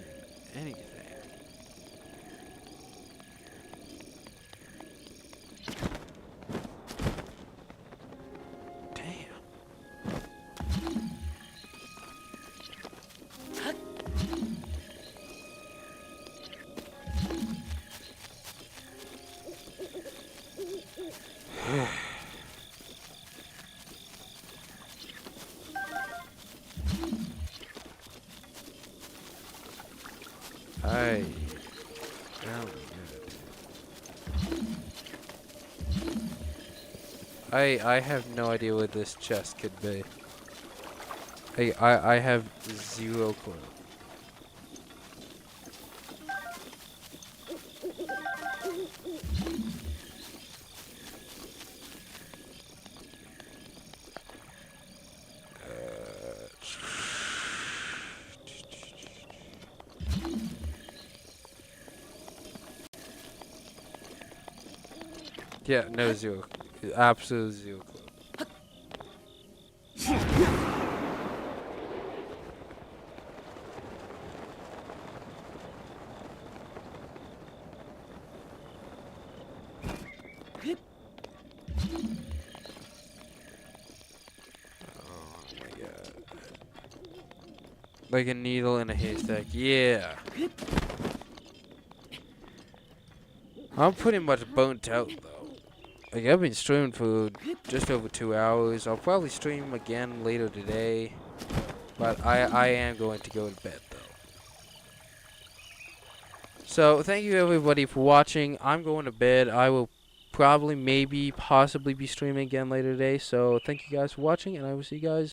anything. I don't get it. I have no idea what this chest could be. I have zero clue. Yeah, no, zero. Absolute zero clue. Oh my god. Like a needle in a haystack. Yeah. I'm pretty much burnt out though. Like, I've been streaming for just over 2 hours. I'll probably stream again later today. But I am going to go to bed, though. So, thank you everybody for watching. I'm going to bed. I will probably, maybe, possibly be streaming again later today. So, thank you guys for watching, and I will see you guys